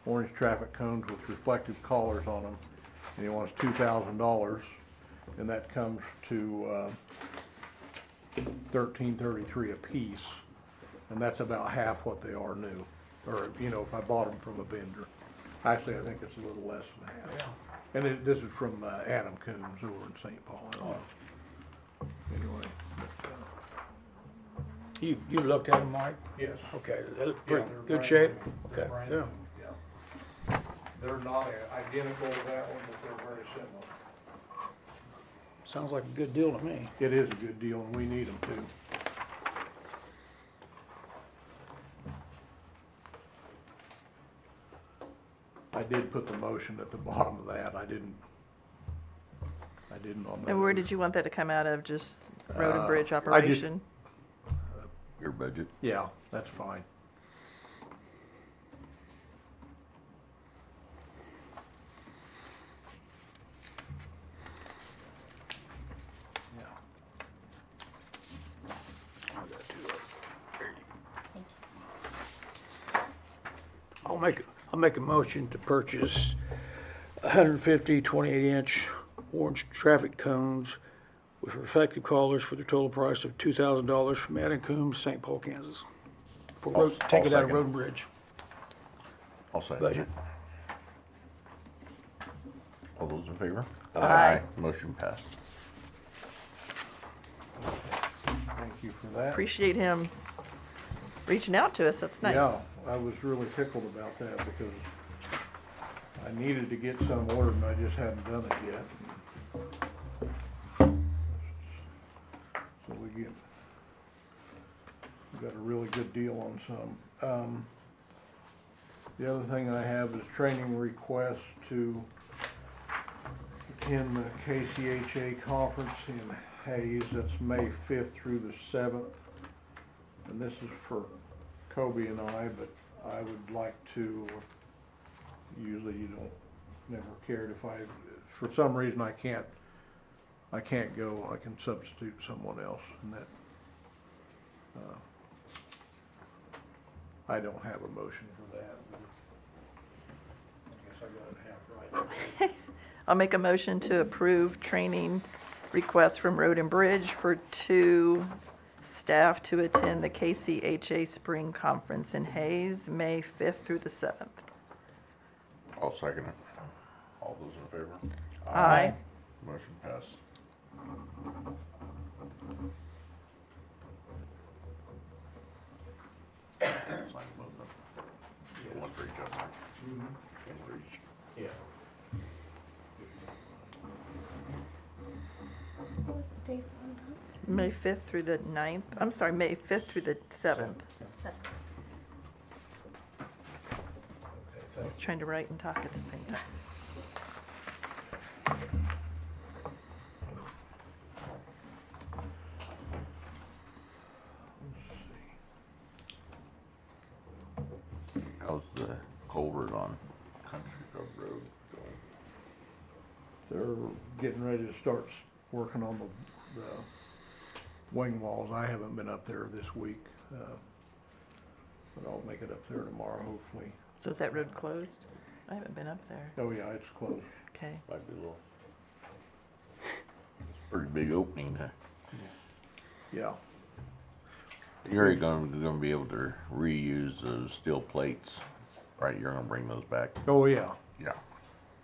orange traffic cones with reflective collars on them, and he wants $2,000, and that comes to $13.33 a piece, and that's about half what they are new, or if I bought them from a vendor. Actually, I think it's a little less than half. And this is from Adam Coombs over in St. Paul. Anyway. You looked at them, Mike? Yes. Okay, they look Yeah, pretty they're good brand shape? new. They're Okay, brand yeah. new, yeah. They're not identical to that one, but they're very similar. Sounds like a good deal to me. It is a good deal, and we need them too. I did put the motion at the bottom of that. I didn't on that. And where did you want that to come out of? Just road and bridge I just- operation? Your budget. Yeah, that's fine. Yeah. I'll make a motion to purchase 150 28-inch orange traffic cones with reflective collars for the total price of $2,000 from Adam Coombs, St. Paul, Kansas. Take it out of second. Road and Bridge I'll second budget. it. All those in favor? Aye. Motion passed. Thank you for that. Appreciate him reaching out to us. That's nice. Yeah, I was really tickled about that because I needed to get some ordered and I just hadn't done it yet. So we got a really good deal on some. The other thing I have is training requests to attend the KCHA conference in Hayes. That's May 5th through the 7th. And this is for Kobe and I, but I would like to, usually you don't, never cared if for some reason I can't go, I can substitute someone else, and that, I don't have a motion for that. I guess I got it half right. I'll make a motion to approve training requests from Road and Bridge for 2 staff to attend the KCHA Spring Conference in Hayes, May 5th through the 7th. I'll second it. All those in favor? Aye. Motion passed. Sign both of them. One for each other. One for each. Yeah. What was the dates on that? May 5th through the 9th. I'm sorry, May 5th through the 7th. I was trying to write and talk at the same time. How's the culvert on Country Club Road going? They're getting ready to start working on the wing walls. I haven't been up there this week, but I'll make it up there tomorrow, hopefully. So is that road closed? I haven't been up there. Oh, yeah, it's closed. Okay. Might be a little. It's a pretty big opening there. Yeah. You're gonna be able to reuse those steel plates, right? You're gonna bring those back? Oh, yeah, Yeah.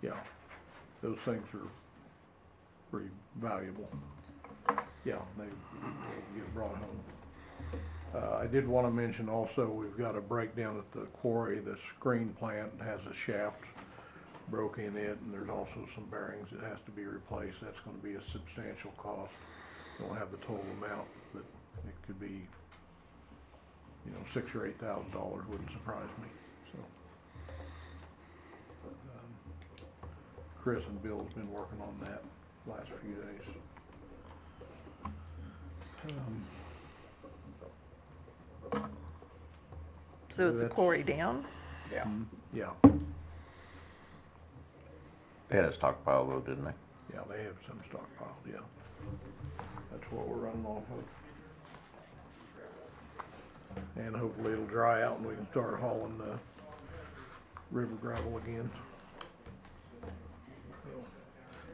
yeah. Those things are pretty valuable. Yeah, they get brought home. I did want to mention also, we've got a breakdown at the quarry. The screen plant has a shaft broke in it, and there's also some bearings that has to be replaced. That's going to be a substantial cost. Don't have the total amount, but it could be, $6,000 or $8,000 wouldn't surprise me. So, Chris and Bill have been working on that last few days. So is the quarry down? Yeah. Yeah, They had a stockpile though, didn't they? yeah, they have some stockpiled, yeah. That's what we're running off of. And hopefully it'll dry out and we can start hauling the river gravel again. So,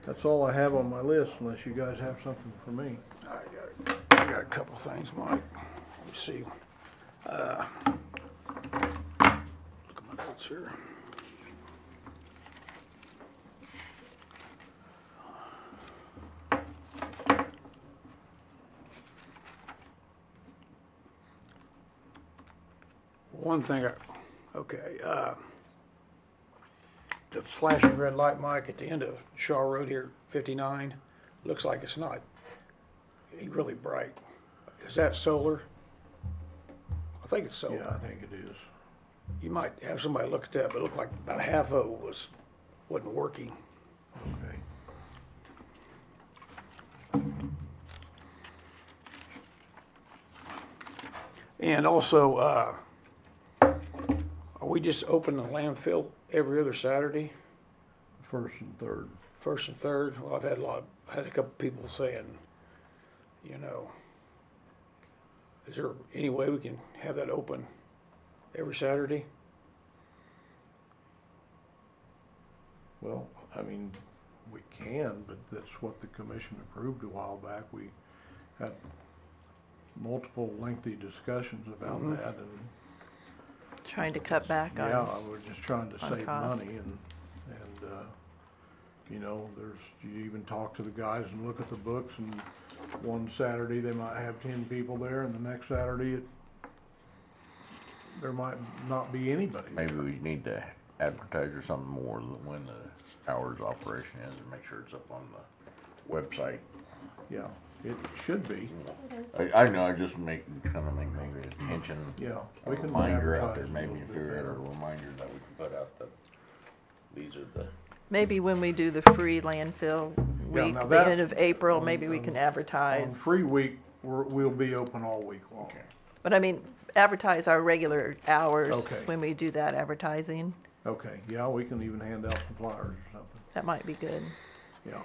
that's all I have on my list, unless you guys have something for me. I got a couple of things, Mike. Let me see. Look at my notes here. One thing, the flashing red light, Mike, at the end of Shaw Road here, 59, looks like it's not really bright. Is that solar? I think it's solar. Yeah, I think it is. You might have somebody look at that, but it looked like about half of it wasn't working. Okay. And also, are we just open the landfill every other Saturday, First and third. first and third? Well, I had a couple people saying, is there any way we can have that open every Saturday? Well, I mean, we can, but that's what the commission approved a while back. We had multiple lengthy discussions about that, and Trying to cut back on. yeah, we're just trying to on save cost. money, and you even talk to the guys and look at the books, and one Saturday they might have 10 people there, and the next Saturday there might not be anybody. Maybe we need to advertise or something more than when the hours of operation is and make sure it's up on the website. Yeah, it should be. I know, I just make, kind of make maybe attention, Yeah, a we can reminder out there, advertise a maybe little if bit you're at a better. reminder that we can put out that these are the, Maybe when we do the free landfill Yeah, week, now the that- end of April, on- maybe we on- can On advertise. free week, we'll be open all week long. But I mean, advertise our regular hours Okay. when we do that advertising. Okay, yeah, we can even hand out some flyers or something, That might be good. yeah.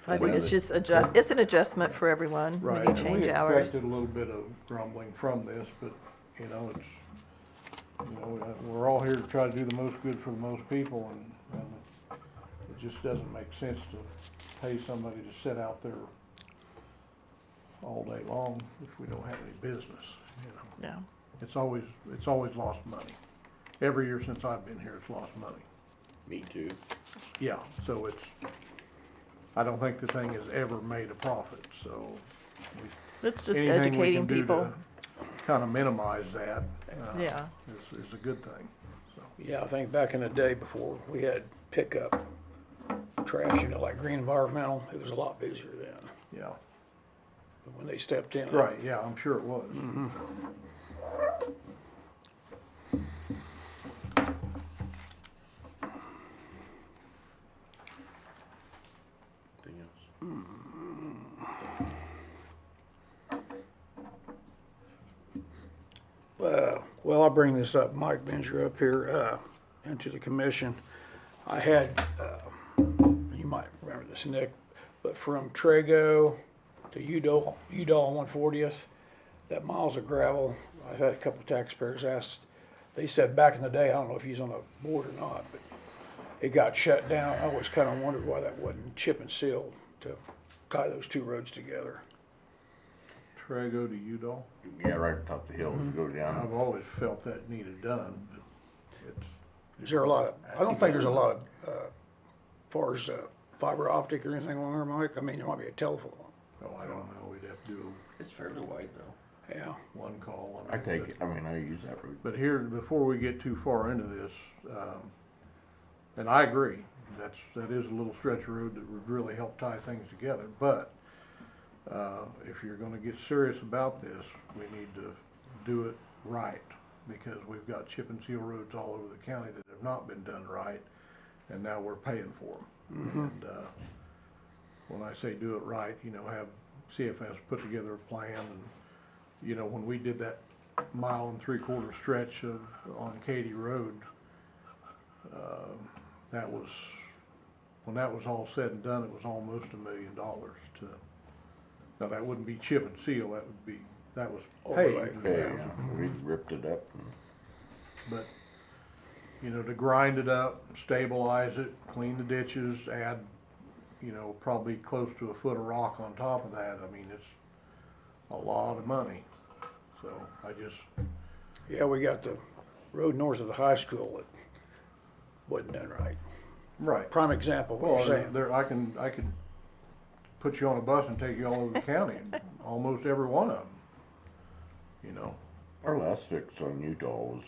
I Well, think it's just it's an adjustment for everyone when Right, you and change we hours. expected a little bit of grumbling from this, but, you know, it's, you know, we're all here to try to do the most good for the most people, and it just doesn't make sense to pay somebody to sit out there all day long if we don't have any business, you know. Yeah. It's always lost money. Every year since I've been here, it's lost money. me too. Yeah, so I don't think the thing has ever made a profit, so It's just anything we educating can do people. to kind of minimize that, Yeah. is a good thing, so. Yeah, I think back in the day before we had pickup trash, you know, like Green Environmental, it was a lot busier then. Yeah, But when they stepped in. right, yeah, I'm sure it was. Anything else? Well, I'll bring this up, Mike Benjer up here, into the commission. I had, you might remember this, Nick, but from Trago to Udall on 140th, that miles of gravel, I've had a couple of taxpayers ask, they said back in the day, I don't know if he's on the board or not, but it got shut down. I always kind of wondered why that wasn't chip and sealed to tie those two roads together. Trago to Udall, Yeah, right on top of the hill, go down. I've always felt that needed done, but it's, Is there a lot of, I don't think there's a lot of, far as fiber optic or anything along there, Mike? I mean, there might be a telephone, oh, I don't know, we'd have to do It's fairly wide though. yeah. one call. on I it, take but- it, I mean, I use that route. But here, before we get too far into this, and I agree, that is a little stretch of road that would really help tie things together, but, if you're gonna get serious about this, we need to do it right, because we've got chip and seal roads all over the county that have not been done right, and now we're paying for them. And, when I say do it right, you know, have CFS put together a plan, and, you know, when we did that 1.75 mile stretch on Katy Road, that was, when that was all said and done, it was almost $1 million to, now that wouldn't be chip and seal, that was Overlay, paved. Okay, we ripped it up and But, you know, to grind it up, stabilize it, clean the ditches, add, you know, probably close to a foot of rock on top of that, I mean, it's a lot of money. So I just, Yeah, we got the road north of the high school that wasn't done right. right. Prime example, of what Well, you're saying. there, I could put you on a bus and take you all over the county, almost every one of them, you know. our last fix on Utah was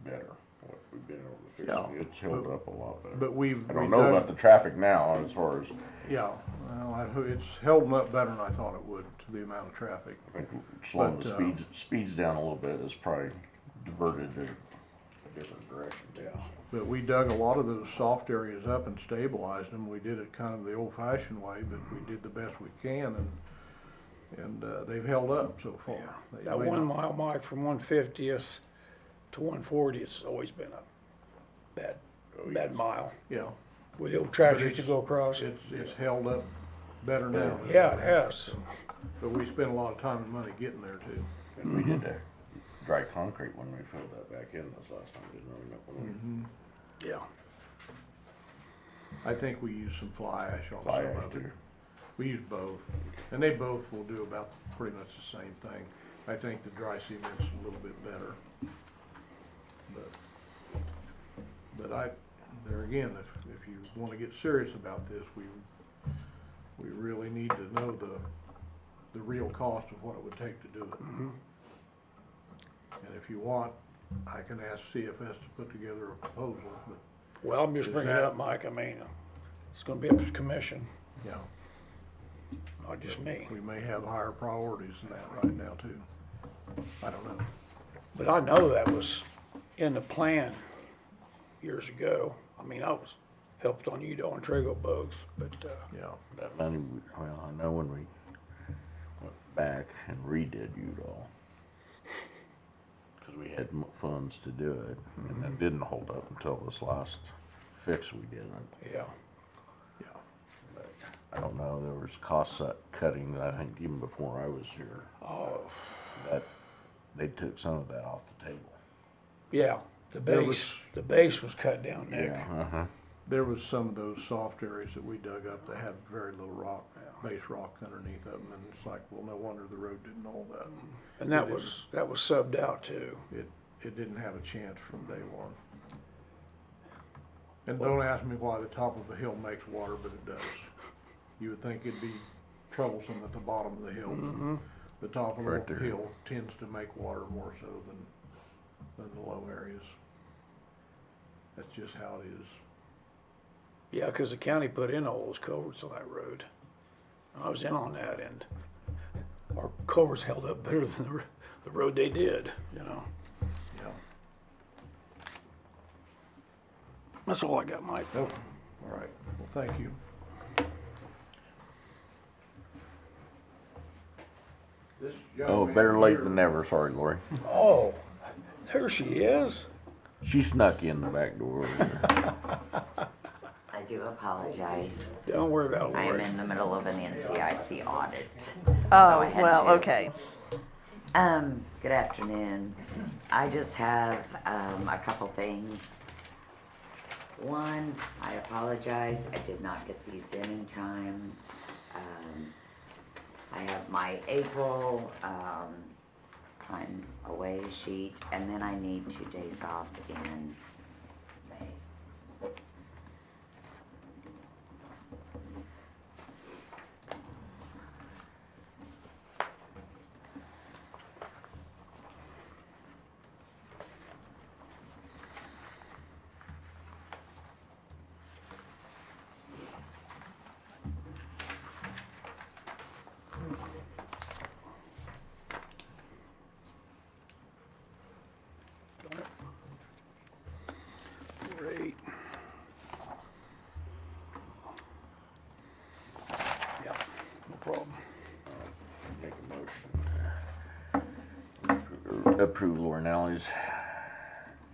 better. What we've been able to fix, Yeah. it's held up a lot better. But we've. I don't know about the traffic now as far as, Yeah, well, it's held up better than I thought it would to the amount of traffic. I think slowing But, the speeds down a little bit is probably diverted in a different direction too. Yeah. But we dug a lot of those soft areas up and stabilized them. We did it kind of the old-fashioned way, but we did the best we can, and they've held up so far. They That may 1 not- mile, Mike, from 150th to 140th has always been a bad mile. Yeah, Where the old tracks But used to go across. it's held up better now. Yeah, it has. But we spent a lot of time and money getting there too. And we did the dry concrete when we filled that back in this last time, didn't we? When Yeah. I think we used some fly ash on Fly some ash of it. too. We used both, and they both will do about pretty much the same thing. I think the dry cement's a little bit better. But there again, if you wanna get serious about this, we really need to know the real cost of what it would take to do it. Mhm. And if you want, I can ask CFS to put together a proposal, but, Well, I'm just Is bringing it that- up, Mike, I mean, it's gonna be up to the commission, yeah, not just me. we may have higher priorities than that right now too. I don't know. But I know that was in the plan years ago. I mean, I was helped on Udall and Trago both, but, Yeah, That money, well, I know when we went back and redid Udall, because we had funds to do it, and that didn't hold up until this last fix we did. yeah. yeah. But I don't know, there was cost cutting, I think even before I was here, Oh, that they took some of that off the table. yeah, There was- the base was cut down, Nick. Yeah, uh-huh. There was some of those soft areas that we dug up that had very little rock, base rock underneath them, and it's like, well, no wonder the road didn't hold up. And that was subbed out too. It didn't have a chance from day one. And don't ask me why the top of a hill makes water, but it does. You would think it'd be troublesome at the bottom of the hill. Mhm. The top of Right the there. hill tends to make water more so than the low areas. That's just how it is. Yeah, 'cause the county put in all those culverts on that road. I was in on that, and our culverts held up better than the road they did, you know. Yeah. That's all I got, Mike. Oh, all right. Well, thank you. This young Oh, man better late here- than never, sorry, Lori. Oh, there she is. She snuck in the back door. I do apologize. Don't worry about it, I am Lori. in the middle of an NCIC audit. Oh, I had well, to- okay. Good afternoon. I just have, a couple things. One, I apologize, I did not get these in time. I have my April, time away sheet, and then I need 2 days off in May. Great. Yeah, no problem. Make a motion to approve Lori Nally's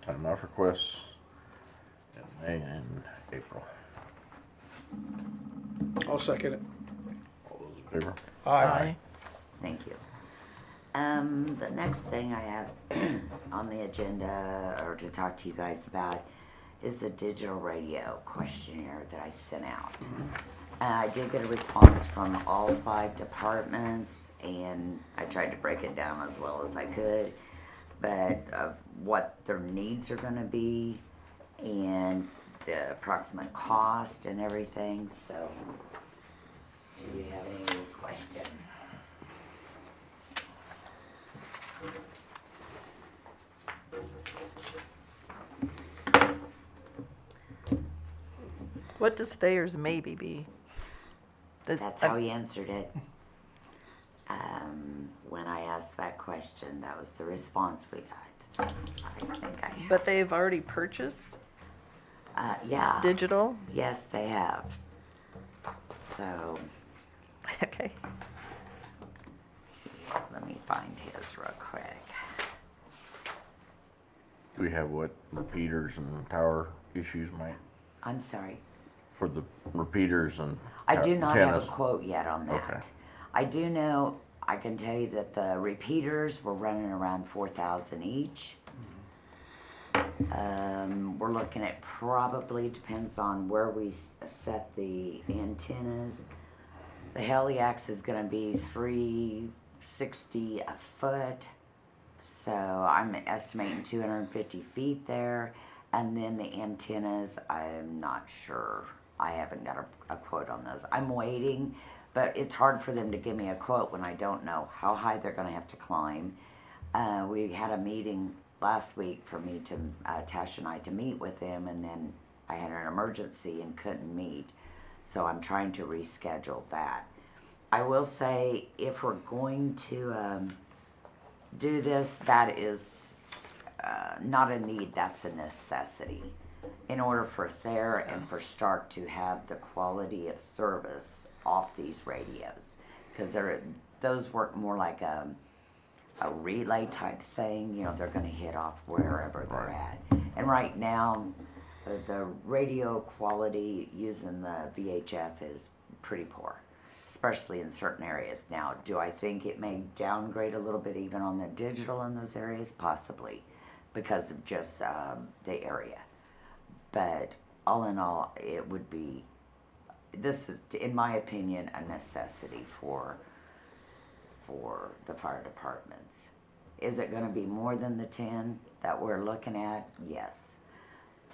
time off requests in May and April. I'll second it. All those in favor? Aye. Thank you. The next thing I have on the agenda or to talk to you guys about is the digital radio questionnaire that I sent out. I did get a response from all 5 departments, and I tried to break it down as well as I could, but of what their needs are gonna be and the approximate cost and everything, so do you have any questions? What does Thayer's maybe be? That's how he answered it. When I asked that question, that was the response we got. I think I have. But they've already purchased Yeah. digital? Yes, they have. So, Okay. let me find his real quick. Do we have what repeaters and tower issues, Mike? I'm sorry. For the repeaters and I do not have a antennas? quote yet on that. Okay. I do know, I can tell you that the repeaters were running around 4,000 each. We're looking at probably, depends on where we set the antennas. The Heliax is gonna be $360 a foot. So I'm estimating 250 feet there. And then the antennas, I'm not sure. I haven't got a quote on those. I'm waiting, but it's hard for them to give me a quote when I don't know how high they're gonna have to climb. We had a meeting last week for me to, Tash and I to meet with them, and then I had an emergency and couldn't meet. So I'm trying to reschedule that. I will say, if we're going to do this, that is not a need, that's a necessity. In order for Thayer and for Stark to have the quality of service off these radios. Because those work more like a relay type thing, you know, they're gonna hit off wherever they're at. And right now, the radio quality using the VHF is pretty poor, especially in certain areas. Now, do I think it may downgrade a little bit even on the digital in those areas? Possibly, because of just the area. But all in all, it would be, this is, in my opinion, a necessity for the fire departments. Is it gonna be more than the 10 that we're looking at? Yes.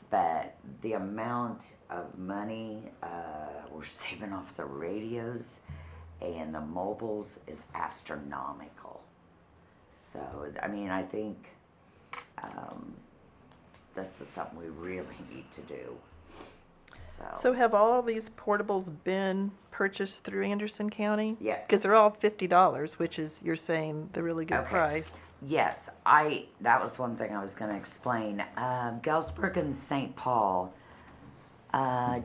But the amount of money we're saving off the radios and the mobiles is astronomical. So, I mean, I think this is something we really need to do. So have all these portables been purchased through Anderson County? Yes. Because they're all $50, which is, you're saying, the really good Okay. price. Yes, that was one thing I was going to explain. Galesburg and St. Paul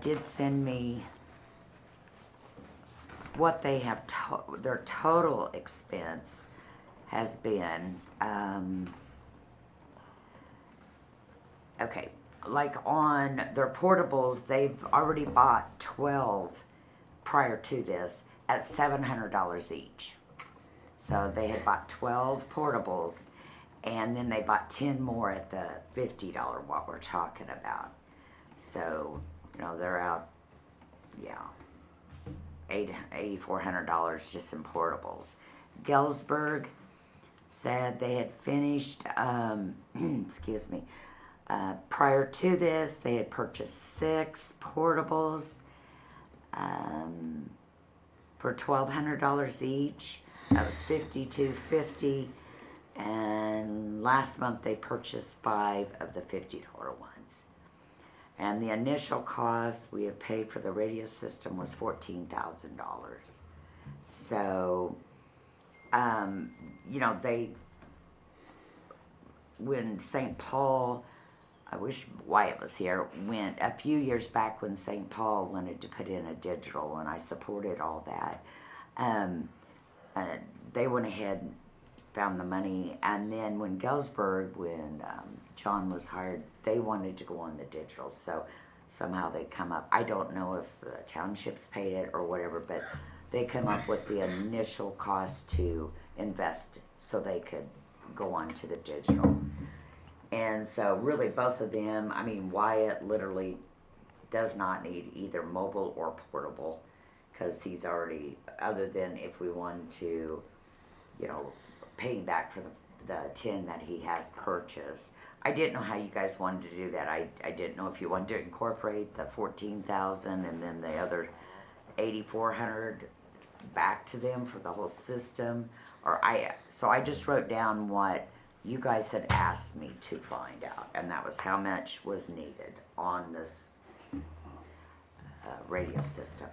did send me what they have, their total expense has been. Okay, like on their portables, they've already bought 12 prior to this at $700 each. So they had bought 12 portables, and then they bought 10 more at the $50 what we're talking about. So, you know, they're out, yeah, $8,400 just in portables. Galesburg said they had finished, excuse me, prior to this, they had purchased 6 portables for $1,200 each. That was $5,250, and last month they purchased 5 of the $50 ones. And the initial cost we have paid for the radio system was $14,000. So, you know, when St. Paul, I wish Wyatt was here, went a few years back when St. Paul wanted to put in a digital, and I supported all that. They went ahead and found the money, and then when Galesburg, when John was hired, they wanted to go on the digital, so somehow they come up, I don't know if the townships paid it or whatever, but they come up with the initial cost to invest so they could go on to the digital. And so really both of them, I mean, Wyatt literally does not need either mobile or portable, because he's already, other than if we want to, you know, paying back for the 10 that he has purchased. I didn't know how you guys wanted to do that. I didn't know if you wanted to incorporate the 14,000 and then the other 8,400 back to them for the whole system, or so I just wrote down what you guys had asked me to find out, and that was how much was needed on this radio system.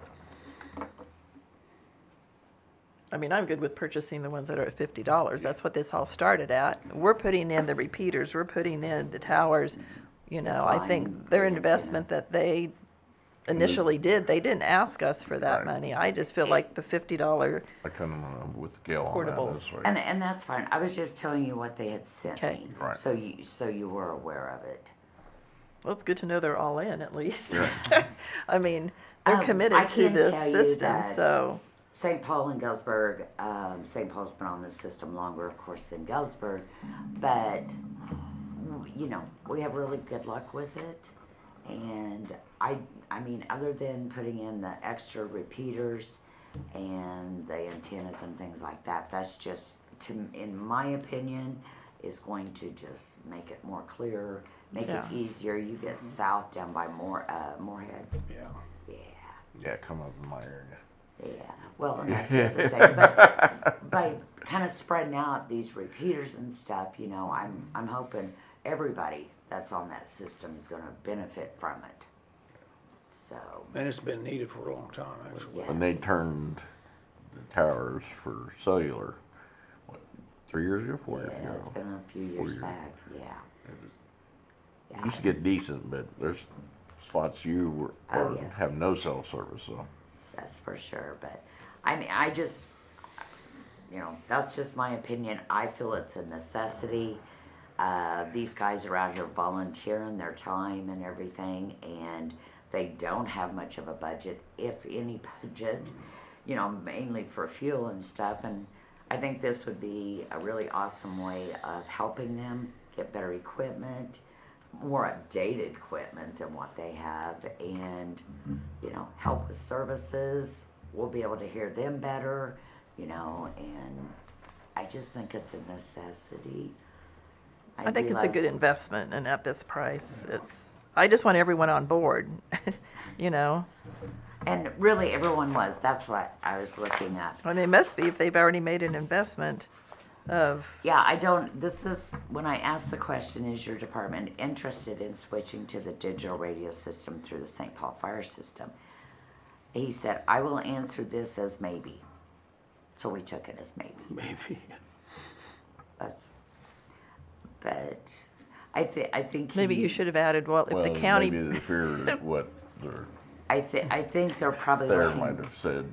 I mean, I'm good with purchasing the ones that are at $50. That's what this all started at. We're putting in the repeaters, we're putting in the towers. You know, I Fine. think their The antenna. investment that they initially did, they didn't ask us for that Right. money. I just feel like the $50, I kind of with Gail on Portables. that. That's right. And that's fine. I was just telling you what they had sent Okay. me, Right. so you were aware of it. well, it's good to know they're all in at least. Right. I mean, they're I committed to can this tell you system, that- so. St. Paul and Galesburg, St. Paul's been on this system longer, of course, than Galesburg, but, you know, we have really good luck with it. And I mean, other than putting in the extra repeaters and the antennas and things like that, that's just, in my opinion, is going to just make it more clear, make Yeah. it easier. You get south down by Moorhead. Yeah. Yeah. Yeah, come up in my area. Yeah, well, and that's the other thing, but by kind of spreading out these repeaters and stuff, you know, I'm hoping everybody that's on that system is gonna benefit from it. So, And it's been needed for a long time, actually. yeah. When they turned the towers for cellular, what, 3 years ago, 4 years Yeah, it's ago? been a few 4 years years. back, yeah. It used to get decent, but there's spots you Oh, yes. have no cell service, so. That's for sure, but I mean, I just, you know, that's just my opinion. I feel it's a necessity. These guys are out here volunteering their time and everything, and they don't have much of a budget, if any budget, you know, mainly for fuel and stuff. And I think this would be a really awesome way of helping them get better equipment, more updated equipment than what they have, and, you know, help with services. We'll be able to hear them better, you know, and I just think it's a necessity. I think it's a realize- good investment, and at this price, I just want everyone on board, you know? And really, everyone was. That's what I was looking at. I mean, it must be if they've already made an investment of, Yeah, I don't, this is, when I asked the question, is your department interested in switching to the digital radio system through the St. Paul Fire System? He said, I will answer this as maybe. So we took it as maybe. Maybe. But I think maybe he- you should have added, well, if Well, the county, maybe the fear of what I think they're probably there looking. might have said,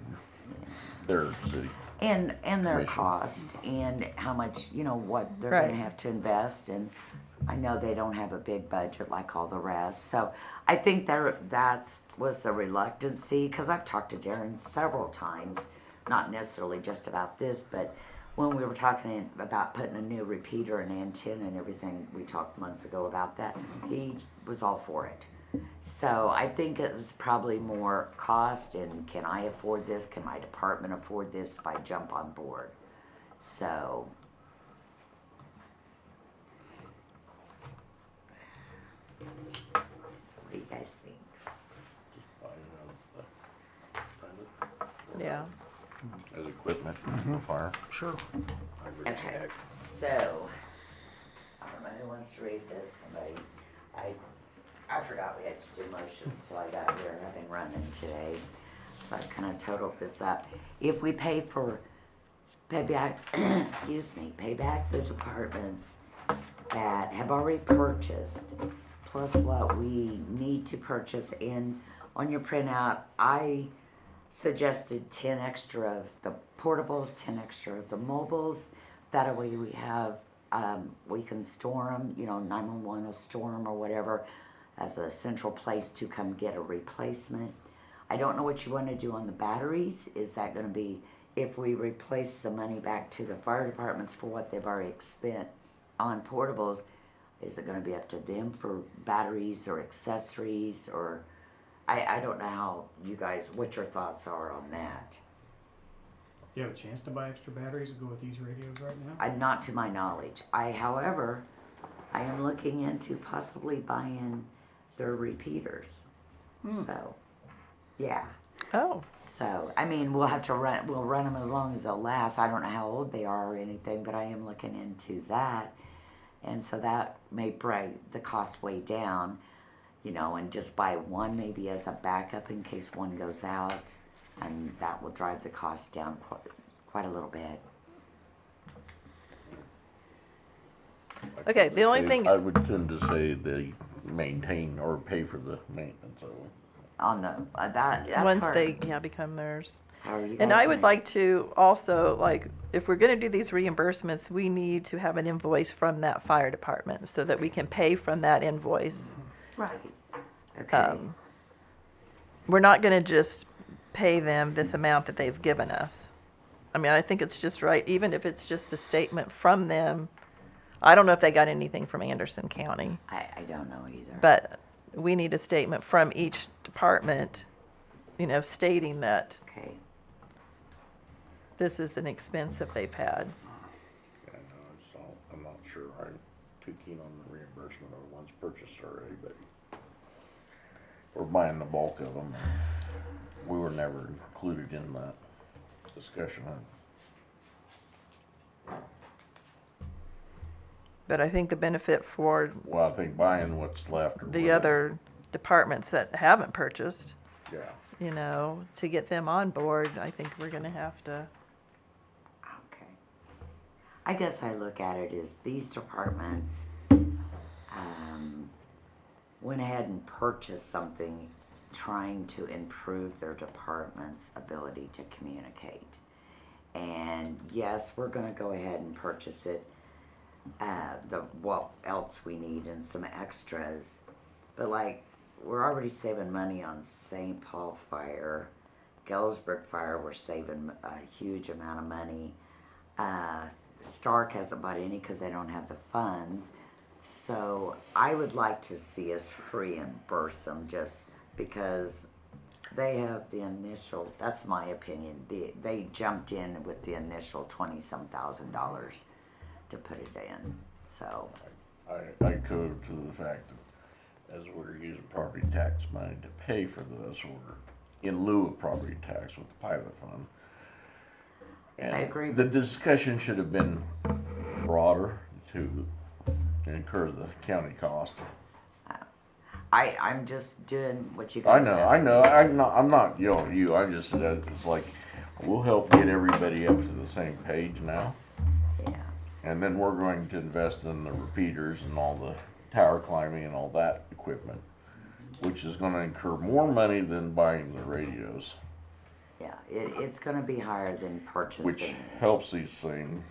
their city. And their Commission. cost, and how much, you know, what they're Right. gonna have to invest, and I know they don't have a big budget like all the rest, so I think that's was the reluctancy, because I've talked to Darren several times, not necessarily just about this, but when we were talking about putting a new repeater and antenna and everything, we talked months ago about that, he was all for it. So I think it was probably more cost, and can I afford this? Can my department afford this if I jump on board? So. What do you guys think? yeah. As equipment for fire. Sure. I agree with Okay, that. so, I don't know who wants to read this, somebody, I forgot we had to do motions till I got here, I've been running today, so I kinda totaled this up. If we pay back, excuse me, pay back the departments that have already purchased, plus what we need to purchase on your printout, I suggested 10 extra of the portables, 10 extra of the mobiles. That way we have, we can store them, you know, 911 will store them or whatever as a central place to come get a replacement. I don't know what you want to do on the batteries. Is that going to be, if we replace the money back to the fire departments for what they've already spent on portables, is it going to be up to them for batteries or accessories, or I don't know how you guys, what your thoughts are on that. Do you have a chance to buy extra batteries to go with these radios right now? Not to my knowledge. However, I am looking into possibly buying their repeaters. So, yeah. Oh, So, I mean, we'll run them as long as they'll last. I don't know how old they are or anything, but I am looking into that. And so that may bring the cost way down, you know, and just buy one maybe as a backup in case one goes out. And that will drive the cost down quite a little bit. okay, the only thing, I would tend to say they maintain or pay for the maintenance of them. On the, that's once hard. they, become theirs. How are you And guys I would doing? like to also, like, if we're gonna do these reimbursements, we need to have an invoice from that fire department so that we can pay from that invoice. Right. Okay. We're not gonna just pay them this amount that they've given us. I mean, I think it's just right, even if it's just a statement from them. I don't know if they got anything from Anderson County, I don't know either. but we need a statement from each department, stating that Okay. this is an expense that they've had. Yeah, no, I'm not sure I'm too keen on the reimbursement of the ones purchased already, but we're buying the bulk of them. we were never included in that discussion. But I think the benefit for Well, I think buying what's left or the whatever. other departments that haven't purchased, Yeah. you know, to get them on board, I think we're gonna have to. Okay. I guess I look at it as these departments went ahead and purchased something trying to improve their department's ability to communicate. And yes, we're gonna go ahead and purchase it, what else we need and some extras. But like, we're already saving money on St. Paul Fire, Galesburg Fire, we're saving a huge amount of money. Stark hasn't bought any because they don't have the funds. So I would like to see us reimburse them just because they have the initial, that's my opinion, they jumped in with the initial $20-some thousand to put it in, so. I go to the fact that as we're using property tax money to pay for this, we're in lieu of property tax with the pilot fund. And I agree. The discussion should have been broader to incur the county cost. I'm just doing what you I guys know, asked I know, me. I'm not yelling at you, I just, it's like, we'll help get everybody up to the same page now. Yeah, And then we're going to invest in the repeaters and all the tower climbing and all that equipment, which is gonna incur more money than buying the radios, yeah, it's gonna be higher than purchasing. which helps these things.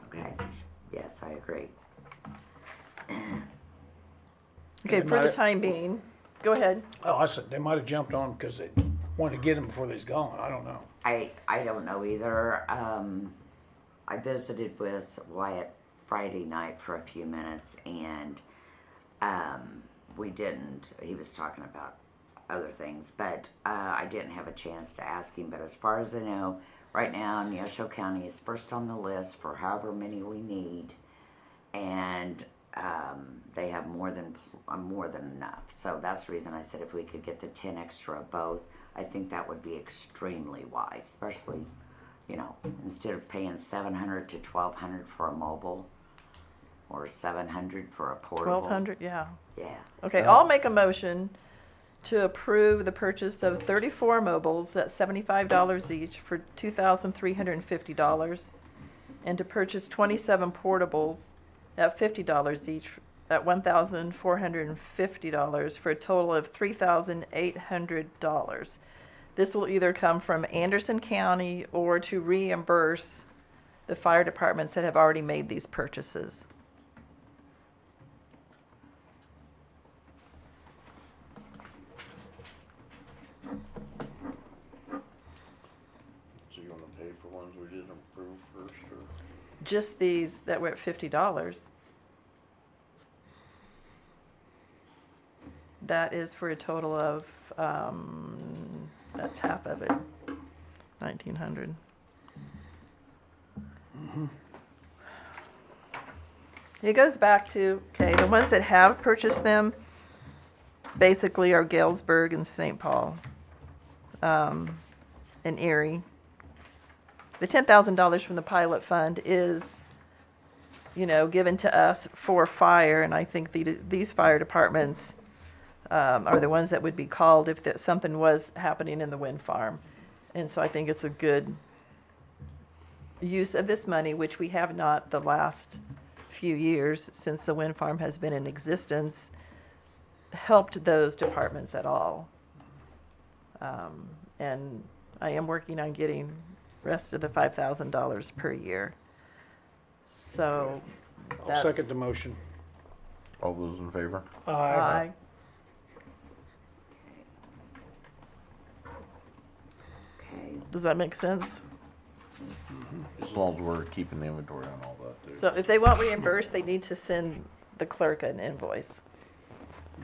Okay, yes, I agree. Okay, They for the might- time being, go ahead. Oh, I said, they might have jumped on because they wanted to get him before they's gone. I don't know. I don't know either. I visited with Wyatt Friday night for a few minutes, and he was talking about other things, but I didn't have a chance to ask him. But as far as I know, right now, Neosho County is first on the list for however many we need, and they have more than enough. So that's the reason I said if we could get the 10 extra of both, I think that would be extremely wise, especially, you know, instead of paying $700 to $1,200 for a mobile or $700 for a portable. 1,200, yeah. Yeah. Okay, I'll make a motion to approve the purchase of 34 mobiles at $75 each for $2,350, and to purchase 27 portables at $50 each at $1,450 for a total of $3,800. This will either come from Anderson County or to reimburse the fire departments that have already made these purchases. So you wanna pay for ones we didn't approve first, or? Just these that were at $50. That is for a total of, that's half of it, 1,900. It goes back to, okay, the ones that have purchased them basically are Galesburg and St. Paul, and Erie. The $10,000 from the pilot fund is, you know, given to us for fire, and I think these fire departments are the ones that would be called if something was happening in the wind farm. And so I think it's a good use of this money, which we have not the last few years since the wind farm has been in existence, helped those departments at all. And I am working on getting rest of the $5,000 per year. So I'll second the motion. All those in favor? Aye. Okay. Does that make sense? As long as we're keeping the inventory on all that, too. So if they want reimbursed, they need to send the clerk an invoice.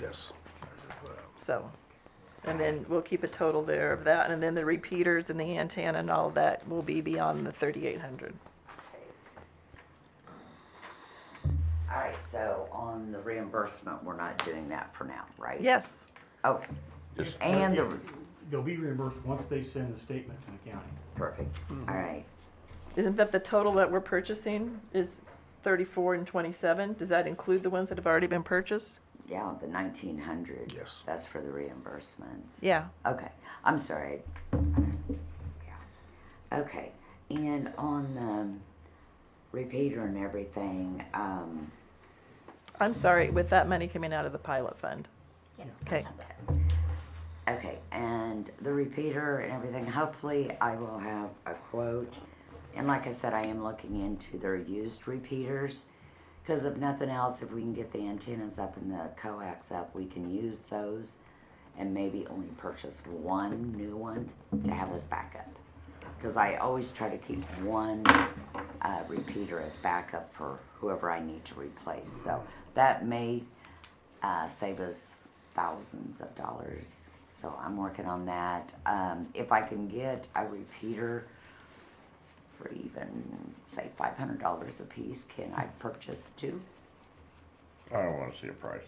Yes. So, and then we'll keep a total there of that, and then the repeaters and the antenna and all of that will be beyond the 3,800. All right, so on the reimbursement, we're not doing that for now, right? Yes. Okay. Just- And the They'll be reimbursed once they send the statement to the county. Perfect. All right. Isn't that the total that we're purchasing is 34 and 27? Does that include the ones that have already been purchased? Yeah, the 1,900. Yes. That's for the reimbursements. Yeah. Okay, I'm sorry. Yeah. Okay, and on the repeater and everything, I'm sorry, with that money coming out of the pilot fund. Yes. Okay. okay, and the repeater and everything, hopefully I will have a quote. And like I said, I am looking into their used repeaters. Because if nothing else, if we can get the antennas up and the coax up, we can use those and maybe only purchase one new one to have as backup. Because I always try to keep one repeater as backup for whoever I need to replace. So that may save us thousands of dollars. So I'm working on that. If I can get a repeater for even, say, $500 a piece, can I purchase two? I don't wanna see a price.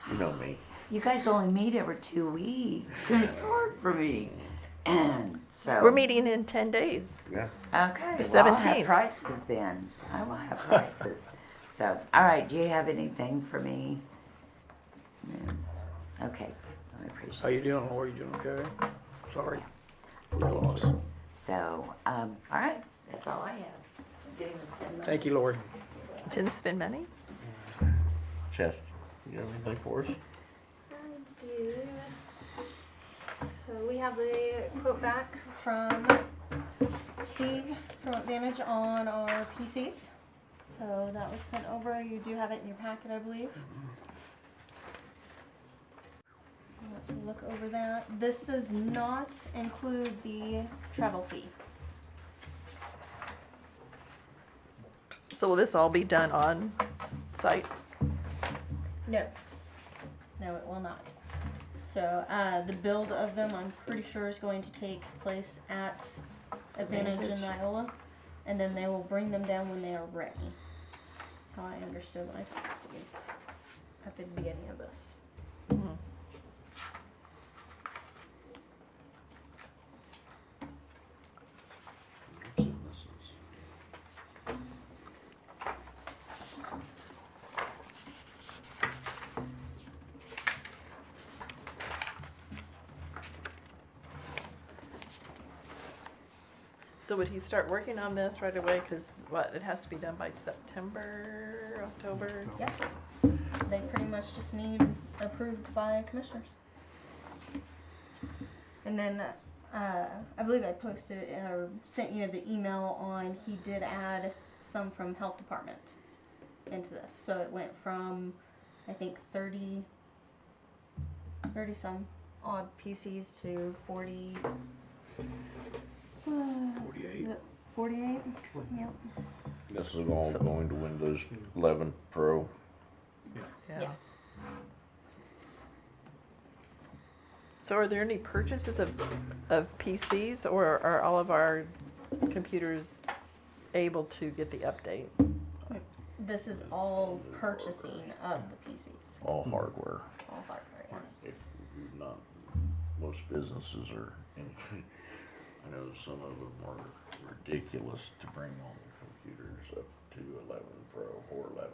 You know me. You guys only meet every 2 weeks. It's hard for me. And so. We're meeting in 10 days. Yeah. Okay. the Well, I'll 17th. have prices then. I will have prices. So, all right. Do you have anything for me? No. Okay. I How appreciate it. you doing, Lori? You doing okay? Sorry. We're lost. So, all right. That's all I have. Didn't even spend money. Thank you, Lori. Didn't spend money? Chest, you have anything for us? I do. So we have the quote back from Steve from Advantage on our PCs. So that was sent over. You do have it in your packet, I believe. I'll have to look over that. This does not include the travel fee. So will this all be done on site? No. No, it will not. So the build of them, I'm pretty sure, is going to take place at Advantage in Iola, and then they will bring them down when they are ready. That's how I understood when I talked to Steve at the beginning of this. So would he start working on this right away? Because what, it has to be done by September, October? Yes. They pretty much just need approved by commissioners. And then I believe I posted or sent you the email on, he did add some from health department into this. So it went from, I think, 30 some odd PCs to 40. 48. Is it 48? Yep. This is all going to Windows 11 Pro. Yeah. Yes. So are there any purchases of PCs, or are all of our computers able to get the update? This is all purchasing of the PCs. All hardware. All hardware, yes. If you're not, most businesses are, I know some of them are ridiculous to bring all the computers up to 11 Pro or 11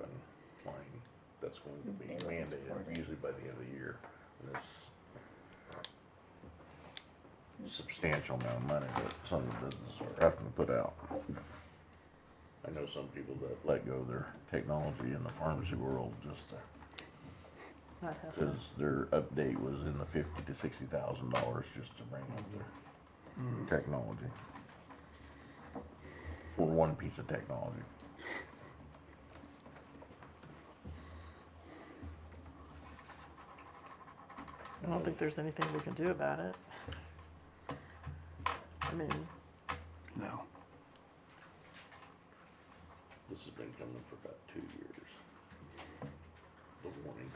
Flying. That's going to be They will mandated support it. usually by the end of the year. And it's a substantial amount of money that some of the businesses are having to put out. I know some people that let go of their technology in the pharmacy world just to Not have to. because their update was in the $50,000 to $60,000 just to bring up their technology. For one piece of technology. I don't think there's anything we can do about it. I mean, No. This has been coming for about 2 years. The warning.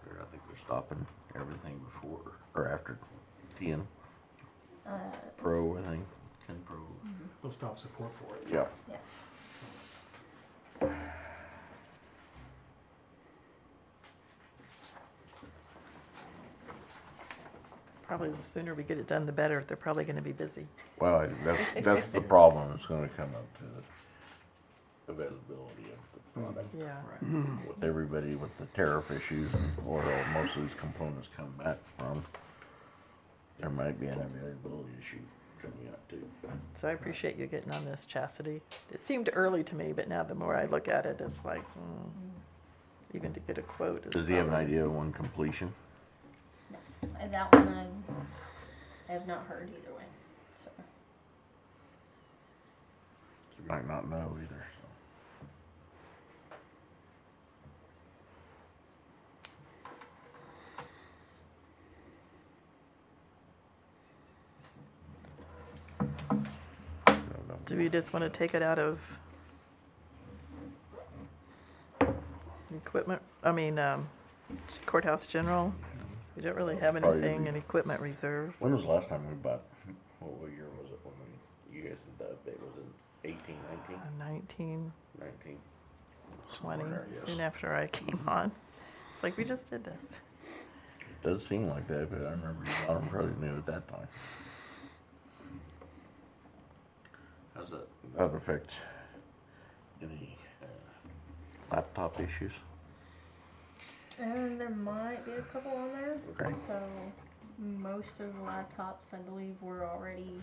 I think they're stopping everything before or after 10 Pro, I think. 10 Pro. They'll stop support for it. Yeah. Yeah. Probably the sooner we get it done, the better. They're probably gonna be busy. Well, that's the problem. It's gonna come up to the availability of the product. Yeah. With everybody, with the tariff issues and where most of these components come back from, there might be an availability issue coming up too. So I appreciate you getting on this, Chastity. It seemed early to me, but now the more I look at it, it's like, even to get a quote is Does he have an probably- idea on completion? And that one I have not heard either way. So You might not know either, so. Do we just want to take it out of equipment, courthouse general? We don't really have Probably anything be- in equipment reserve. When was the last time we bought, what year was it when you guys did the update? Was it 18, 19? 19, 19? 20, Somewhere there, yes. soon after I came on. It's like, we just did this. It does seem like that, but I remember you bought them probably new at that time. How's that affect any laptop issues? and there might be a couple on there. Okay. So most of the laptops I believe were already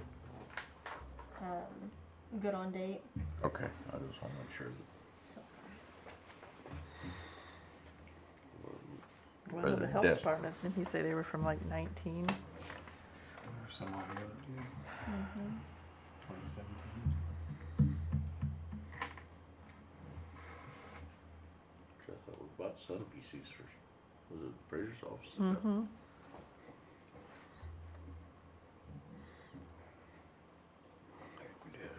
good on date. Okay, I just want to make sure that. One of the health Yes. department, didn't he say they were from like 19? There's some on here that do, 2017. I thought we bought some PCs for, was it the Treasurer's office? Mm-hmm. We did.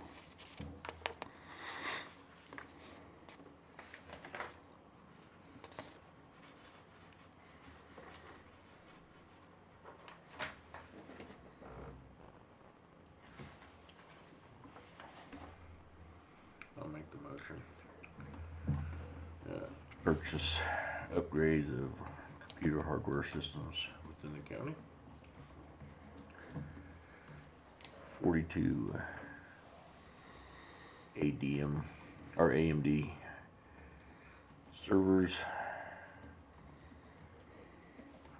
I'll make the motion. Purchase upgrades of computer hardware systems within the county. 42 ADM or AMD servers,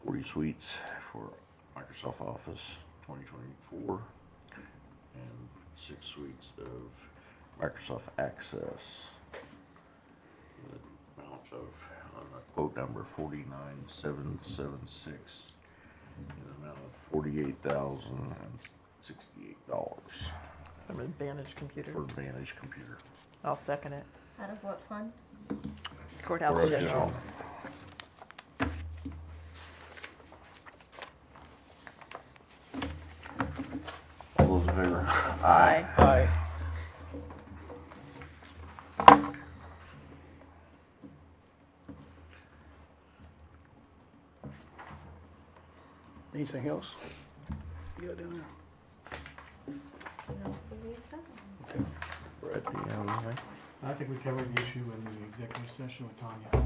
40 suites for Microsoft Office 2024, and 6 suites of Microsoft Access. The amount of, on the quote number 49776, in the amount of $48,068 From Advantage Computer. for Advantage Computer. I'll second it. Out of what fund? Courthouse Or general. All those in favor? Aye. Aye. Anything else? You got down there? No, believe so. Brett, do you have anything? I think we covered the issue in the executive session with Tanya.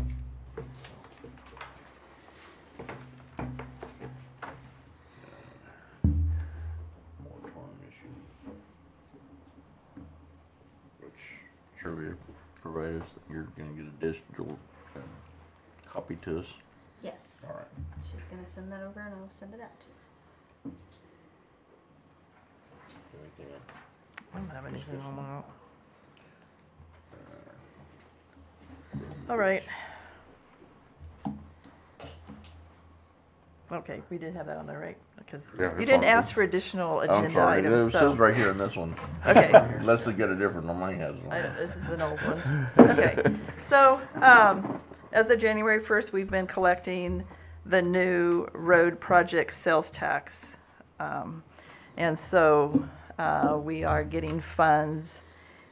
Moratorium issue. Which, sure we provide us, you're gonna get a digital copy to us? Yes. All right. She's gonna send that over and I'll send it out to you. Anything else? I don't have anything on that. All right. Okay, we did have that on there, right? Because Yeah, you it's didn't on ask there. for additional I'm agenda sorry, items, it so. says right here in this one. Okay. Unless they get a different one, mine has one. This is an old one. Okay, so, as of January 1st, we've been collecting the new road project sales tax. And so, we are getting funds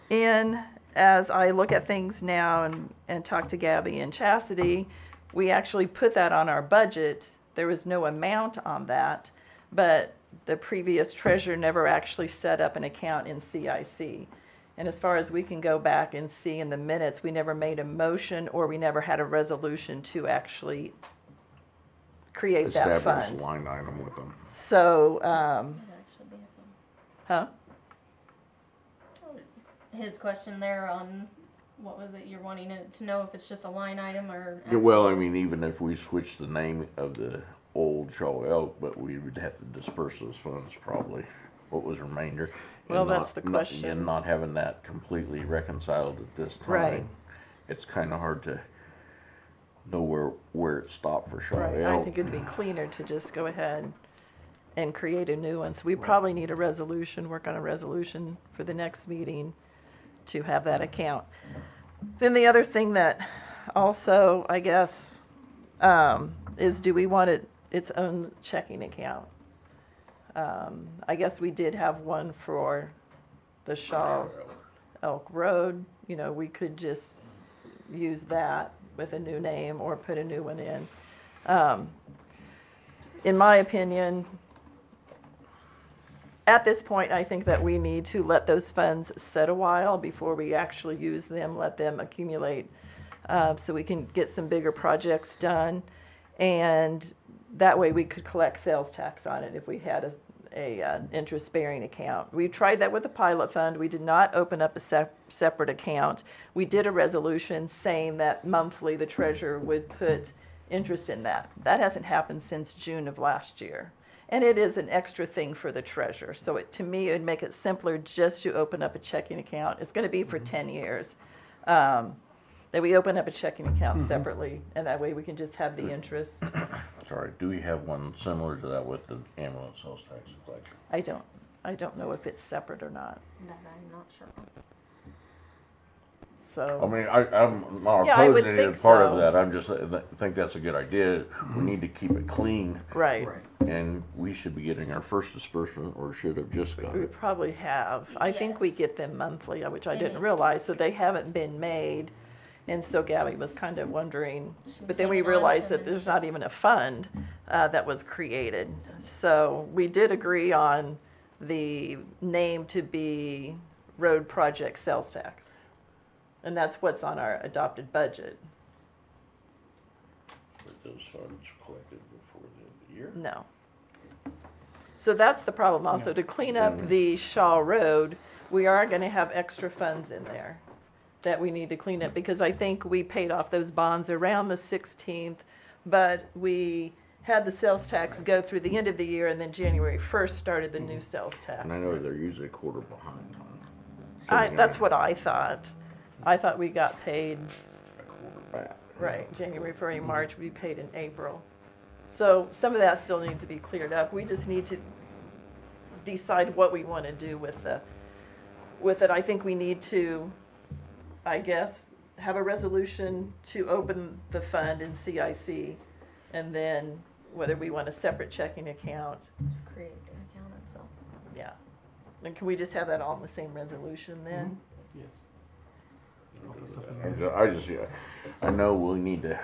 in. As I look at things now and talk to Gabby and Chastity, we actually put that on our budget. There was no amount on that, but the previous treasurer never actually set up an account in CIC. And as far as we can go back and see in the minutes, we never made a motion or we never had a resolution to actually create that establish a fund. line item with them. So, That'd actually be a huh? thing. His question there on, what was it, you're wanting to know if it's just a line item or? Yeah, well, I mean, even if we switch the name of the old Shaw Elk, but we would have to disperse those funds probably, what was remainder. and Well, that's not- the question. And not having that completely reconciled at this time. Right. It's kinda hard to know where it stopped for Shaw Right, I Elk. think it'd be cleaner to just go ahead and create a new one. So we probably need a resolution, work on a resolution for the next meeting to have that account. Then the other thing that also, I guess, is do we want its own checking account? I guess we did have one for the Shaw Elk Road. You know, we could just use that with a new name or put a new one in. In my opinion, at this point, I think that we need to let those funds sit a while before we actually use them, let them accumulate, so we can get some bigger projects done. And that way we could collect sales tax on it if we had a interest-bearing account. We tried that with the pilot fund. We did not open up a separate account. We did a resolution saying that monthly the treasurer would put interest in that. That hasn't happened since June of last year. And it is an extra thing for the treasurer. So to me, it would make it simpler just to open up a checking account. It's going to be for 10 years. That we open up a checking account separately, and that way we can just have the interest. Sorry, do we have one similar to that with the ambulance sales tax collection? I don't know if it's separate or not. That I'm not sure. I So, mean, I'm not Yeah, I would opposing it as think part of so. that, I'm just, think that's a good idea. We need to keep it clean, right. and we should be getting our first disbursement, or should have just got We it. probably have. I think we Yes. get them monthly, which I And didn't it- realize, so they haven't been made. And so Gabby was kind of wondering, but then we hanging on to realized them that and there's not even a fund that was created. So we did agree on the name to be Road Project Sales Tax. And that's what's on our adopted budget. Were those funds collected before the end of the year? No. So that's the problem also. To clean up the Shaw Road, we are gonna have extra funds in there that we need to clean up, because I think we paid off those bonds around the 16th, but we had the sales tax go through the end of the year, and then January 1st started the new sales tax. And I know they're usually a quarter behind on. That's what I thought. I thought we got paid, A quarter back. right, January, February, March, we paid in April. So some of that still needs to be cleared up. We just need to decide what we want to do with it. I think we need to, I guess, have a resolution to open the fund in CIC, and then whether we want a separate checking account, To create the account itself. yeah. And can we just have that all in the same resolution then? Yes. I know we need to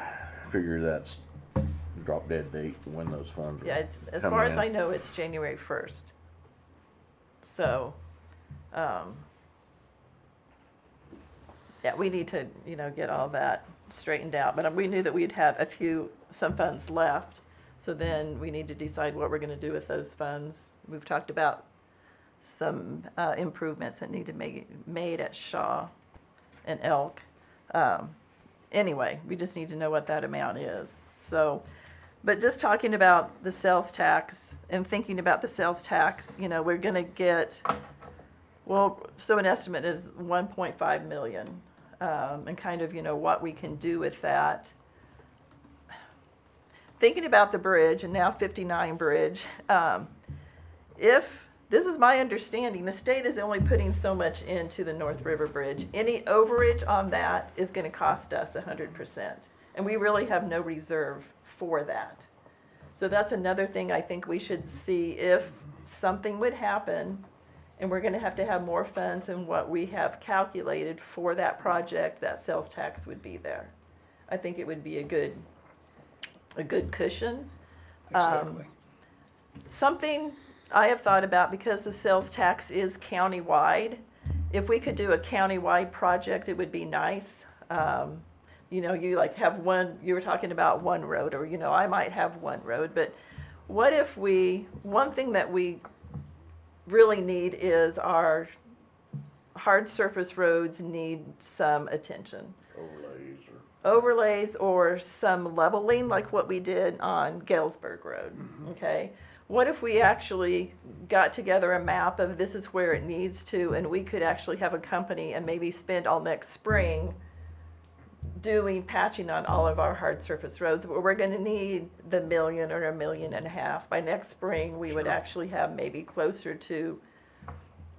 figure that drop dead date when those funds are. Yeah, it's, as coming far as in. I know, it's January 1st. So, yeah, we need to, get all that straightened out. But we knew that we'd have some funds left. So then we need to decide what we're gonna do with those funds. We've talked about some improvements that need to be made at Shaw and Elk. Anyway, we just need to know what that amount is. So, but just talking about the sales tax and thinking about the sales tax, we're gonna get, so an estimate is 1.5 million. And kind of, what we can do with that. Thinking about the bridge, and now 59 Bridge, this is my understanding, the state is only putting so much into the North River Bridge. Any overage on that is gonna cost us 100%. And we really have no reserve for that. So that's another thing I think we should see if something would happen, and we're gonna have to have more funds than what we have calculated for that project, that sales tax would be there. I think it would be a good cushion. Exactly. Something I have thought about, because the sales tax is countywide, if we could do a countywide project, it would be nice. you know, you like have one, you were talking about one road, or, you know, I might have one road, but what if one thing that we really need is our hard surface roads need some attention. Overlays or some leveling, like what we did on Galesburg Road, okay? What if we actually got together a map of this is where it needs to, and we could actually have a company and maybe spend all next spring doing patching on all of our hard surface roads, but we're gonna need the $1 million or $1.5 million. By next spring, we would actually have maybe closer to,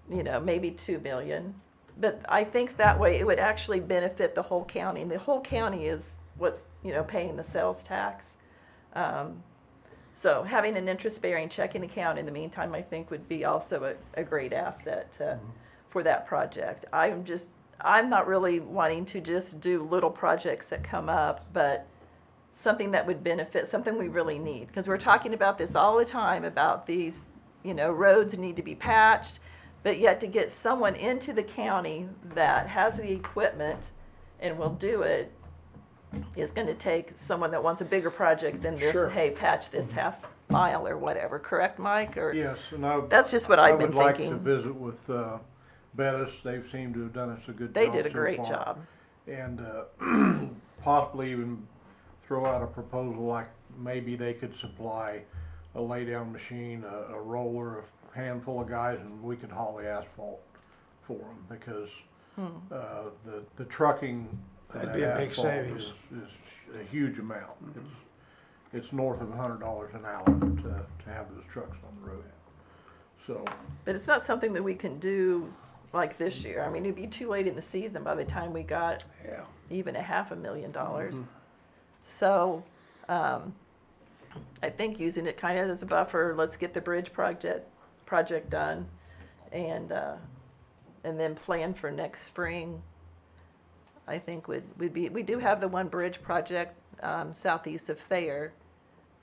you know, maybe 2 million. But I think that way it would actually benefit the whole county, and the whole county is what's, you know, paying the sales tax. So having an interest-bearing checking account in the meantime, I think would be also a great asset for that project. I'm not really wanting to just do little projects that come up, but something that would benefit, something we really need. Because we're talking about this all the time, about these, you know, roads need to be patched, but yet to get someone into the county that has the equipment and will do it is going to take someone that wants a bigger project than this, Sure. hey, patch this half mile or whatever. Correct, Mike? Or Yes, and that's just what I've been I would like thinking. to visit with Bettis. They've seemed to have done us a good job. They did a so great far. job. And possibly even throw out a proposal like maybe they could supply a laydown machine, a roller, a handful of guys, and we could haul the asphalt for them, because the trucking of That'd that be a big asphalt savings. is a huge amount. It's north of $100 an hour to have those trucks on the road. So, But it's not something that we can do like this year. I mean, it'd be too late in the season by the time we got Yeah. even $500,000. So, I think using it kind of as a buffer, let's get the bridge project done, and then plan for next spring. I think would be, we do have the one bridge project southeast of Thayer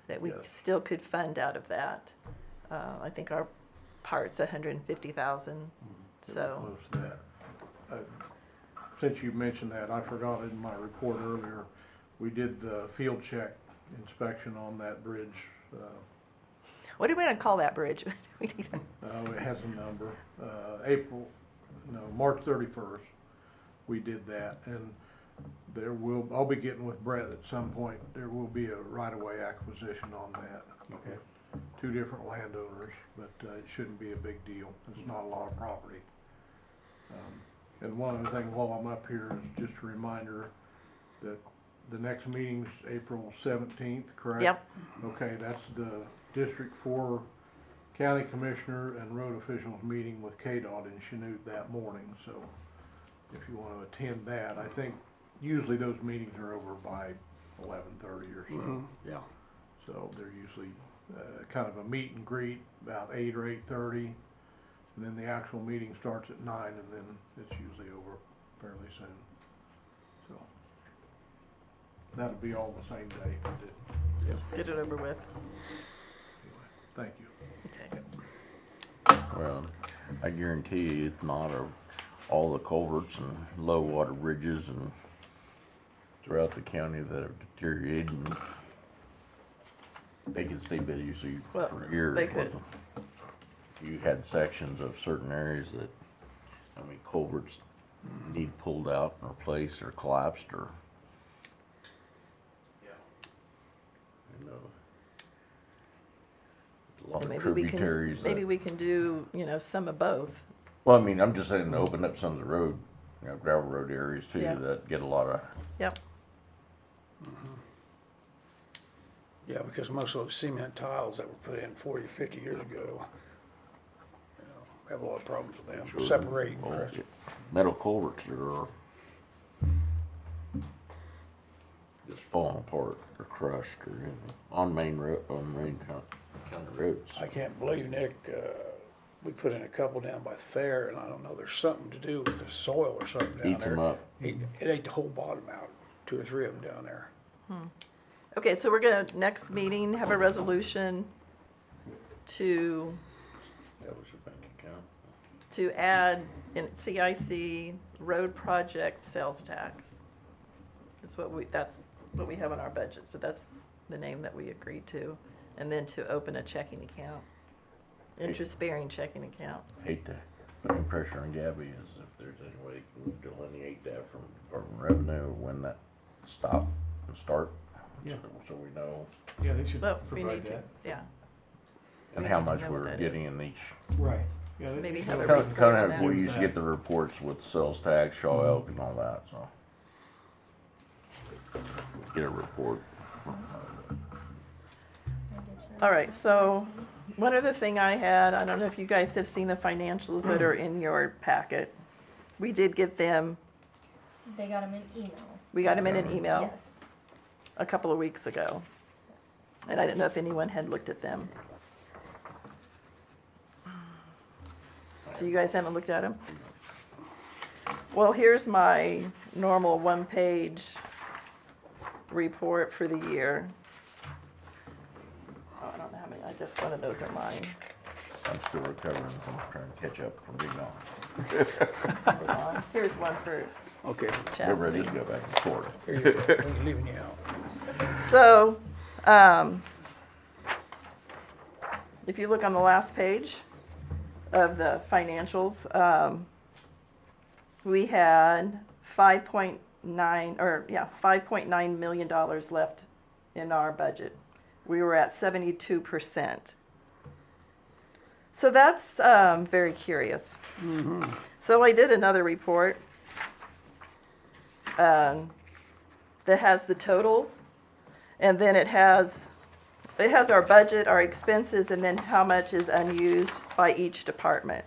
that we Yes. still could fund out of that. I think our part's 150,000. So, close to that. Since you mentioned that, I forgot in my report earlier, we did the field check inspection on that bridge. what do we want to call that bridge? We need It has a number. March 31st, we did that, and I'll be getting with Brett at some point. There will be a right-of-way acquisition on that. Okay. 2 different landowners, but it shouldn't be a big deal. It's not a lot of property. And one other thing while I'm up here is just a reminder that the next meeting's April 17th, correct? Yep. Okay, that's the District 4 County Commissioner and road officials meeting with KDOT in Chanute that morning, so if you want to attend that, I think usually those meetings are over by 11:30 or so. Yeah. So they're usually kind of a meet and greet about 8 or 8:30, and then the actual meeting starts at 9, and then it's usually over fairly soon. So that'll be all the same day. just get it over with. Anyway, thank you. Okay. Well, I guarantee you it's not all the culverts and low water bridges and throughout the county that have deteriorated, and they could stay busy Well, for years they with could. them. You had sections of certain areas that, I mean, culverts need pulled out and replaced or collapsed or. You know. A lot And of maybe we tributaries can, maybe that, we can do, you know, some of both. well, I mean, I'm just saying to open up some of the road, gravel road areas too, Yeah. that get a lot of, Yep. Yeah, because most of those cement tiles that were put in 40 or 50 years ago, you know, have a lot of problems with them, separating. well, crushing. metal culverts that are just falling apart or crushed or, on main county roads. I can't believe, Nick, we put in a couple down by Thayer, and I don't know, there's something to do with the soil or something down there. Eats them up. It ate the whole bottom out, 2 or 3 of them down there. Okay, so we're gonna, next meeting, have a resolution to That was your bank account. add in CIC road project sales tax. That's what we have in our budget, so that's the name that we agreed to. And then to open a checking account, interest-bearing checking account. Hate to put any pressure on Gabby, as if there's any way you can delineate that from Department of Revenue, when that stop and start. Yeah. So we know, Yeah, they should Well, we provide need to, that. yeah. and We how need to much know what we're that getting is. in each. Right. Yeah, they- Maybe they have a should Kind provide of, report kind on of, that. we used to get the reports with sales tax, Shaw Elk and all that, so. Get a report. All right, so one other thing I had, I don't know if you guys have seen the financials that are in your packet. We did get them, They got them in email. we got them in an email Yes. a couple of weeks ago. And I didn't know if anyone had looked at them. So you guys haven't looked at them? Well, here's my normal one-page report for the year. Oh, I don't know how many, I guess one of those are mine. I'm still recovering from trying to catch up from being on. Hold on. Here's one for Okay, We're ready Chastity. to go back and forth. here you go. We're leaving you out. So, if you look on the last page of the financials, we had $5.9 million left in our budget. We were at 72%. So that's very curious. So I did another report that has the totals, and then it has our budget, our expenses, and then how much is unused by each department.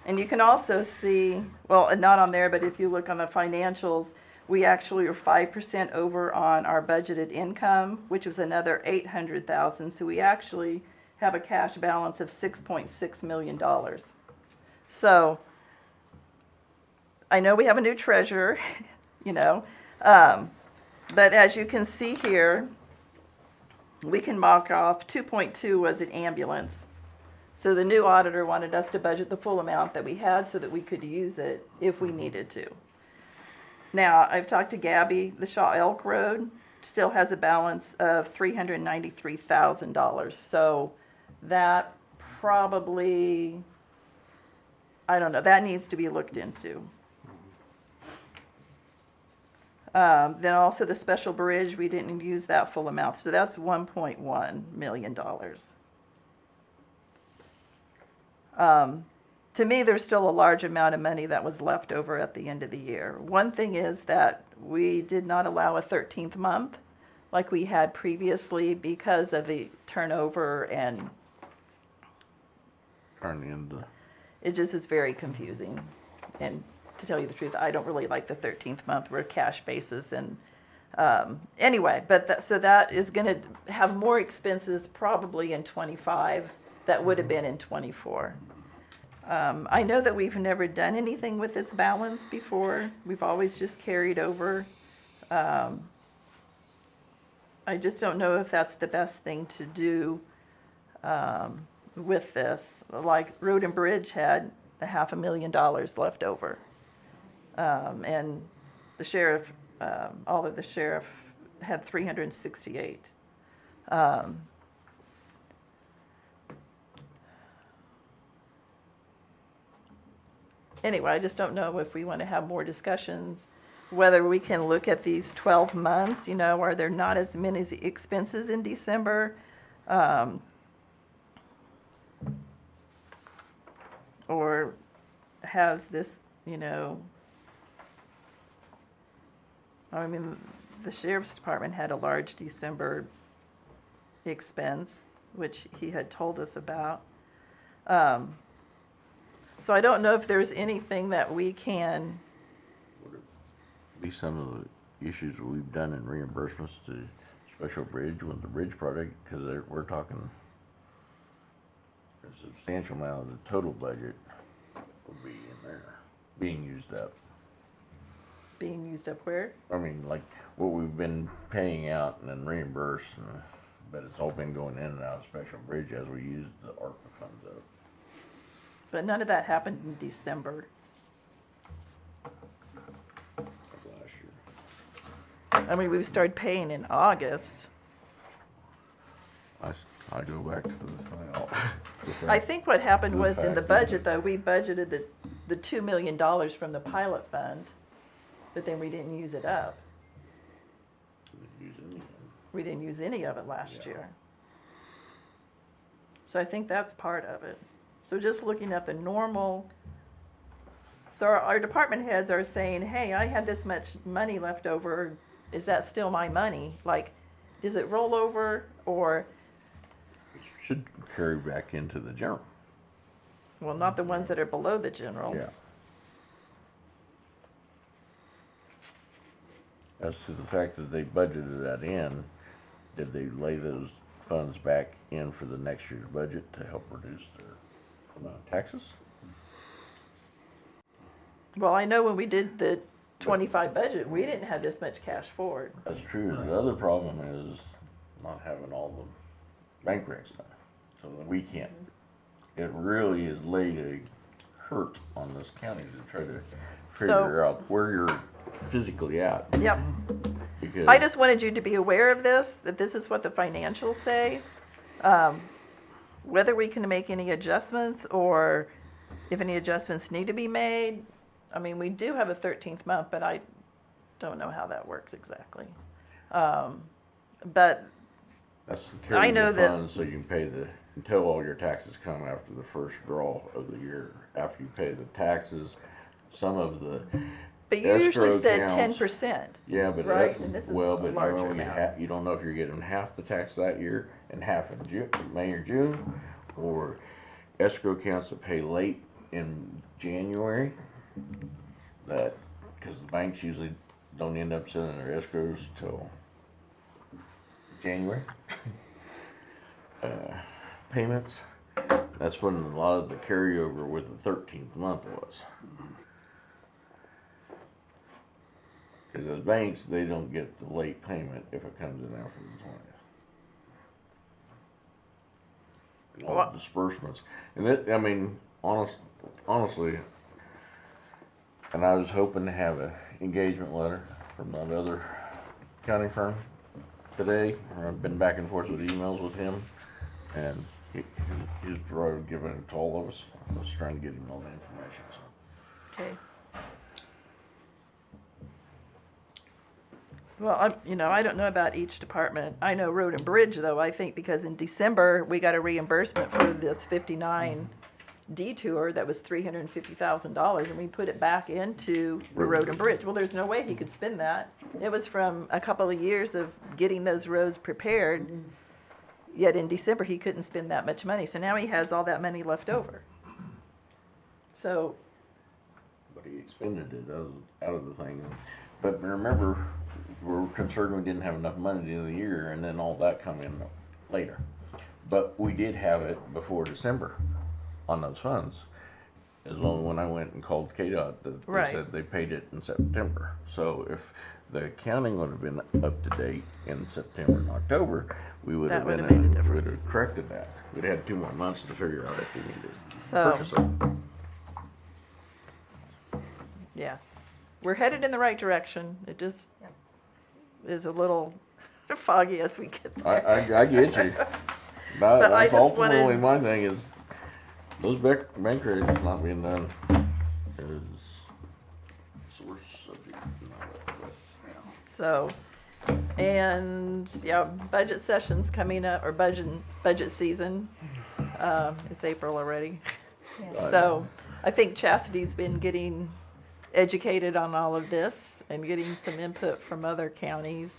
And you can also see, well, not on there, but if you look on the financials, we actually are 5% over on our budgeted income, which was another $800,000. So we actually have a cash balance of $6.6 million. So I know we have a new treasurer, you know, but as you can see here, we can mark off 2.2 was an ambulance. So the new auditor wanted us to budget the full amount that we had so that we could use it if we needed to. Now, I've talked to Gabby, the Shaw Elk Road still has a balance of $393,000. So that probably, I don't know, that needs to be looked into. Then also the special bridge, we didn't use that full amount, so that's $1.1 million. To me, there's still a large amount of money that was left over at the end of the year. One thing is that we did not allow a 13th month like we had previously because of the turnover, and Turning into, it just is very confusing. And to tell you the truth, I don't really like the 13th month. We're cash basis, and anyway, but so that is going to have more expenses probably in 25 that would have been in 24. I know that we've never done anything with this balance before. We've always just carried over. I just don't know if that's the best thing to do with this. Like Road and Bridge had $500,000 left over. And the sheriff, all of the sheriff had 368. Anyway, I just don't know if we want to have more discussions, whether we can look at these 12 months, you know, are there not as many expenses in December? Or has this, you know, I mean, the sheriff's department had a large December expense, which he had told us about. So I don't know if there's anything that we can, would it be some of the issues we've done in reimbursements to Special Bridge with the bridge project? Because we're talking a substantial amount of the total budget will be in there, being used up. being used up where? I mean, like what we've been paying out and then reimbursed, but it's all been going in and out of Special Bridge as we use the ARPA funds up. But none of that happened in December. I mean, we started paying in August. I go back to the file. I think what happened The was in the fact budget, though, we budgeted the $2 million from the pilot fund, but then we didn't use it up. We didn't use any of it last year. So I think that's part of it. So just looking at the normal, so our department heads are saying, hey, I had this much money left over, is that still my money? Like, does it roll over, or, Should carry back into the general. well, not the ones that are below the general. Yeah. As to the fact that they budgeted that in, did they lay those funds back in for the next year's budget to help reduce their taxes? Well, I know when we did the 25 budget, we didn't have this much cash forward. That's true. The other problem is not having all the bank recs done. So that we can't, it really is laid a hurt on this county to try to figure out where you're physically at. Yep. Because I just wanted you to be aware of this, that this is what the financials say. Whether we can make any adjustments or if any adjustments need to be made. I mean, we do have a 13th month, but I don't know how that works exactly. But that's to I carry know the that- funds so you can pay until all your taxes come after the first draw of the year. After you pay the taxes, some of the But you usually escrow said accounts- 10%. Yeah, but Right, and this is well, a but larger you amount. you don't know if you're getting half the tax that year and half in June, May or June, or escrow accounts that pay late in January. That because the banks usually don't end up sending their escrows till January. Payments. That's when a lot of the carryover with the 13th month was. Because the banks, they don't get the late payment if it comes in after the 20th. All Well- the disbursements. And that, I mean, honestly, and I was hoping to have an engagement letter from that other accounting firm today. I've been back and forth with emails with him, and he's provided giving it to all of us. I was trying to get him all the information, so. Okay. Well, I don't know about each department. I know Road and Bridge, though, I think, because in December, we got a reimbursement for this 59 detour that was $350,000, and we put it back into the Road and Bridge. Well, there's no way he could spend that. It was from a couple of years of getting those roads prepared, yet in December, he couldn't spend that much money. So now he has all that money left over. So, But he expended it out of the thing. But remember, we were concerned we didn't have enough money at the end of the year, and then all that come in later. But we did have it before December on those funds. As long when I went and called KDOT, they Right. said they paid it in September. So if the accounting would have been up to date in September and October, we would That have would been have made a would difference. have corrected that. We'd had 2 more months to figure out if we needed to So- purchase it. yes, we're headed in the right direction. It just is a little foggy as we get there. I get you. But I That's just ultimately wanted- my thing is, those bank rates not being done is source subject. So, and yeah, budget session's coming up, or budget season. It's April already. So I think Chastity's been getting educated on all of this and getting some input from other counties.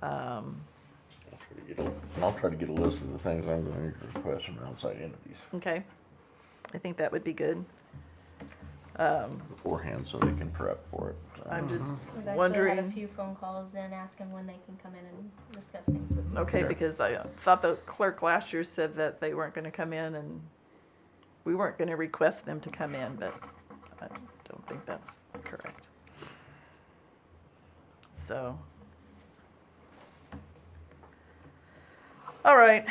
And I'll try to get a list of the things I'm going to request from outside entities Okay, I think that would be good. beforehand so they can prep for it. I'm just We've actually had a wondering, few phone calls in asking when they can come in and discuss things with me. okay, Okay. because I thought the clerk last year said that they weren't gonna come in and we weren't gonna request them to come in, but I don't think that's correct. So. All right,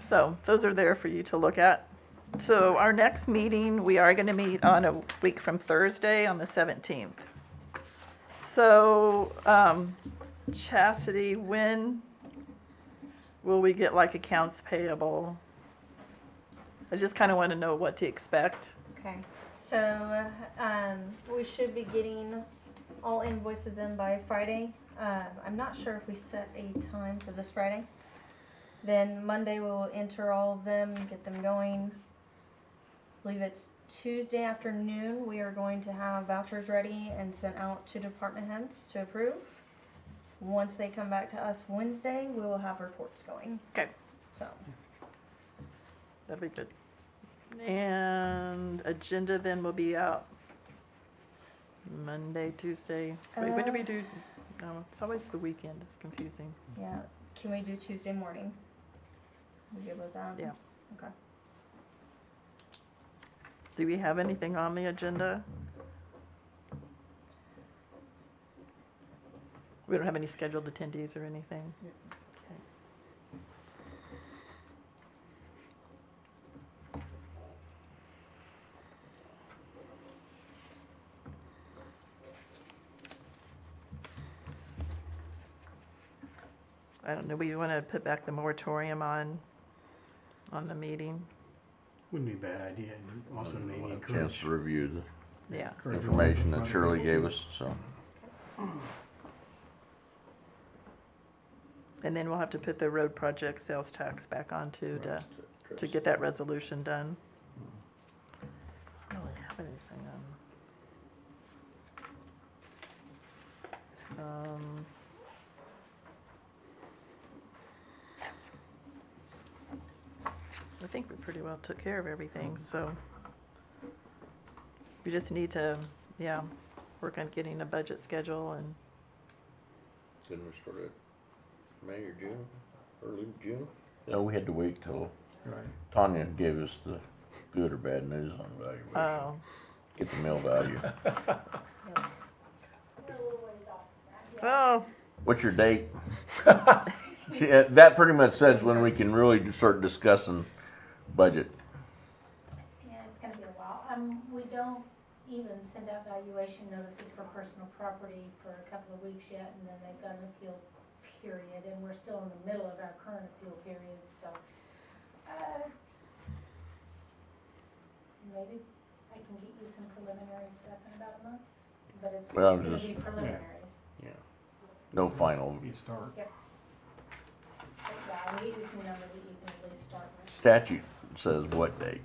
so those are there for you to look at. So our next meeting, we are gonna meet on a week from Thursday on the 17th. So, Chastity, when will we get like accounts payable? I just kind of want to know what to expect. Okay, so, we should be getting all invoices in by Friday. I'm not sure if we set a time for this Friday. Then Monday we'll enter all of them, get them going. I believe it's Tuesday afternoon, we are going to have vouchers ready and sent out to department heads to approve. Once they come back to us Wednesday, we will have reports going, Okay, so. that'd be good. And agenda then will be out Monday, Tuesday. Wait, when do we do? No, it's always the weekend. It's confusing. Yeah, can we do Tuesday morning? We good with that? Yeah. Okay. Do we have anything on the agenda? We don't have any scheduled attendees or anything? Okay. I don't know, we want to put back the moratorium on the meeting? Wouldn't be a bad idea, and also maybe We'll have a encourage. chance to review Yeah. the encourage information that other Shirley people gave to- us, so. And then we'll have to put the road project sales tax back on too, to get that resolution done. I don't really have anything on. I think we pretty well took care of everything, so we just need to, yeah, work on getting a budget schedule and Didn't we start at May or June, early June? No, we had to wait till Right. Tanya gave us the good or bad news on valuation. oh, Get the mill value. oh, What's your date? See, that pretty much says when we can really start discussing budget. Yeah, it's gonna be a while. We don't even send out valuation notices for personal property for a couple of weeks yet, and then they've got an appeal period, and we're still in the middle of our current appeal period, so, maybe I can get you some preliminary stuff in about a month, but it's Well, gonna just- be preliminary. No final. You start. But yeah, I'll get you some numbers that you can at least start with. Statute says what date?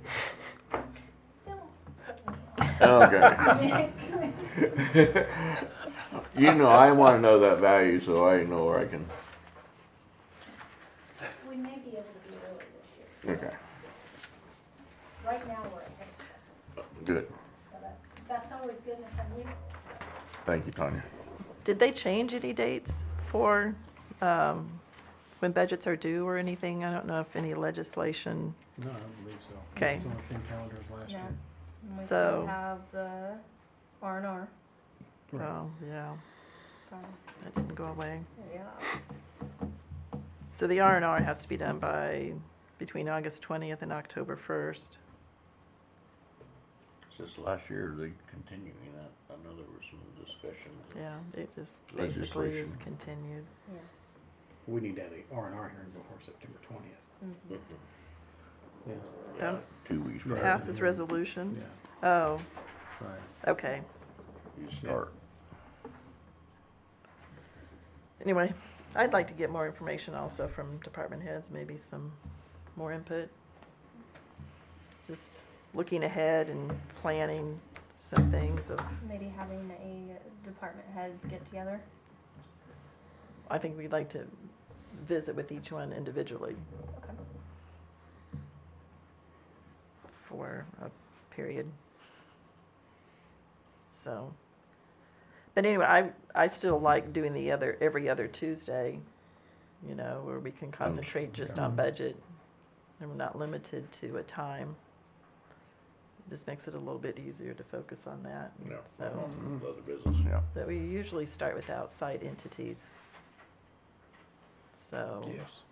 Don't put me on. Okay. You know, I wanna know that value so I know where I can, We may be able to be early this year. okay, Right now, we're ahead, good. so that's always good in a fun year. Thank you, Tanya. did they change any dates for, when budgets are due or anything? I don't know if any legislation, No, I don't believe so. Okay. It's on the same calendar as last No. year. And we So- still have the R&R, Right. oh, yeah, so, that didn't go away. yeah. So the R&R has to be done by, between August 20th and October 1st. Just last year, they continuing that. I know there was some discussion. Yeah, it just basically is Legislation. continued. Yes. We need to have the R&R hearing before September 20th. Yeah. Yeah, 2 weeks Yeah. prior. Passes resolution? Yeah, Oh, right. okay. You start. Anyway, I'd like to get more information also from department heads, maybe some more input. Just looking ahead and planning some things of, Maybe having a department head get together. I think we'd like to visit with each one individually Okay. for a period. So, but anyway, I still like doing every other Tuesday, you know, where we can concentrate just on budget and we're not limited to a time. It just makes it a little bit easier to focus on that. Yeah. So, Other business, yeah. but we usually start with outside entities. So Yes.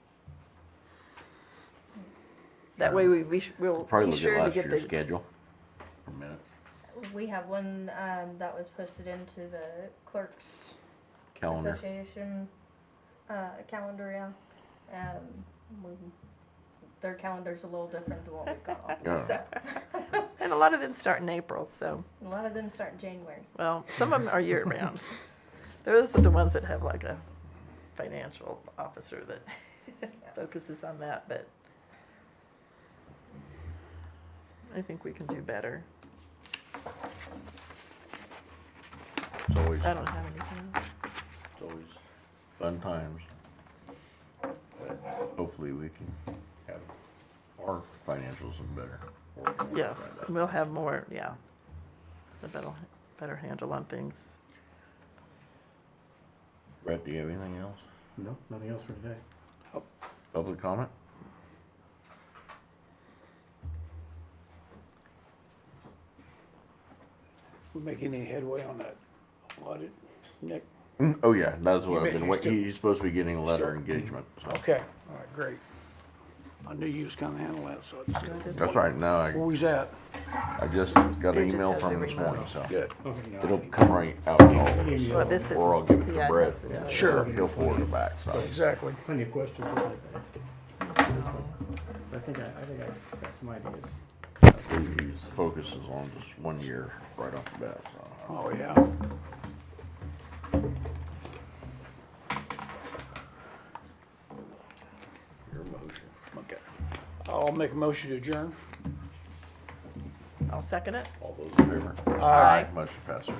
that way we'll Probably be look sure at to last get year's the, schedule for minutes. We have one, that was posted into the clerk's calendar. Association, calendar, yeah. Their calendar's a little different than what we've got Yeah. on. So, And a lot of them start in April, so, a lot of them start in January. well, some of them are year-round. Those are the ones that have like a financial officer that focuses on that, but I think we can do better. It's always, I don't have anything else. it's always fun times. But hopefully we can have our financials in better order. Yes, we'll have more, yeah, a better handle on things. Brett, do you have anything else? No, nothing else for today. Public comment? We make any headway on that audit, Nick? Oh, yeah, that's what You I've been may- waiting. you He's supposed to be getting a letter still- engagement, so. Okay, all right, great. I knew you was gonna handle that, so it's good. That's right, now Where we at? I just got It an just email has from him every this morning, month. so. Good. Okay, no, It'll come right out to all of us. Well, this is, Or I'll give it to yeah, Brett. it has the- Sure. He'll forward it back, so. Exactly. plenty of questions. I think I got some ideas. He focuses on just 1 year right off the bat, so. Oh, yeah. Your motion. Okay. I'll make a motion to adjourn. I'll second it. All those in favor? Aye. Motion passes.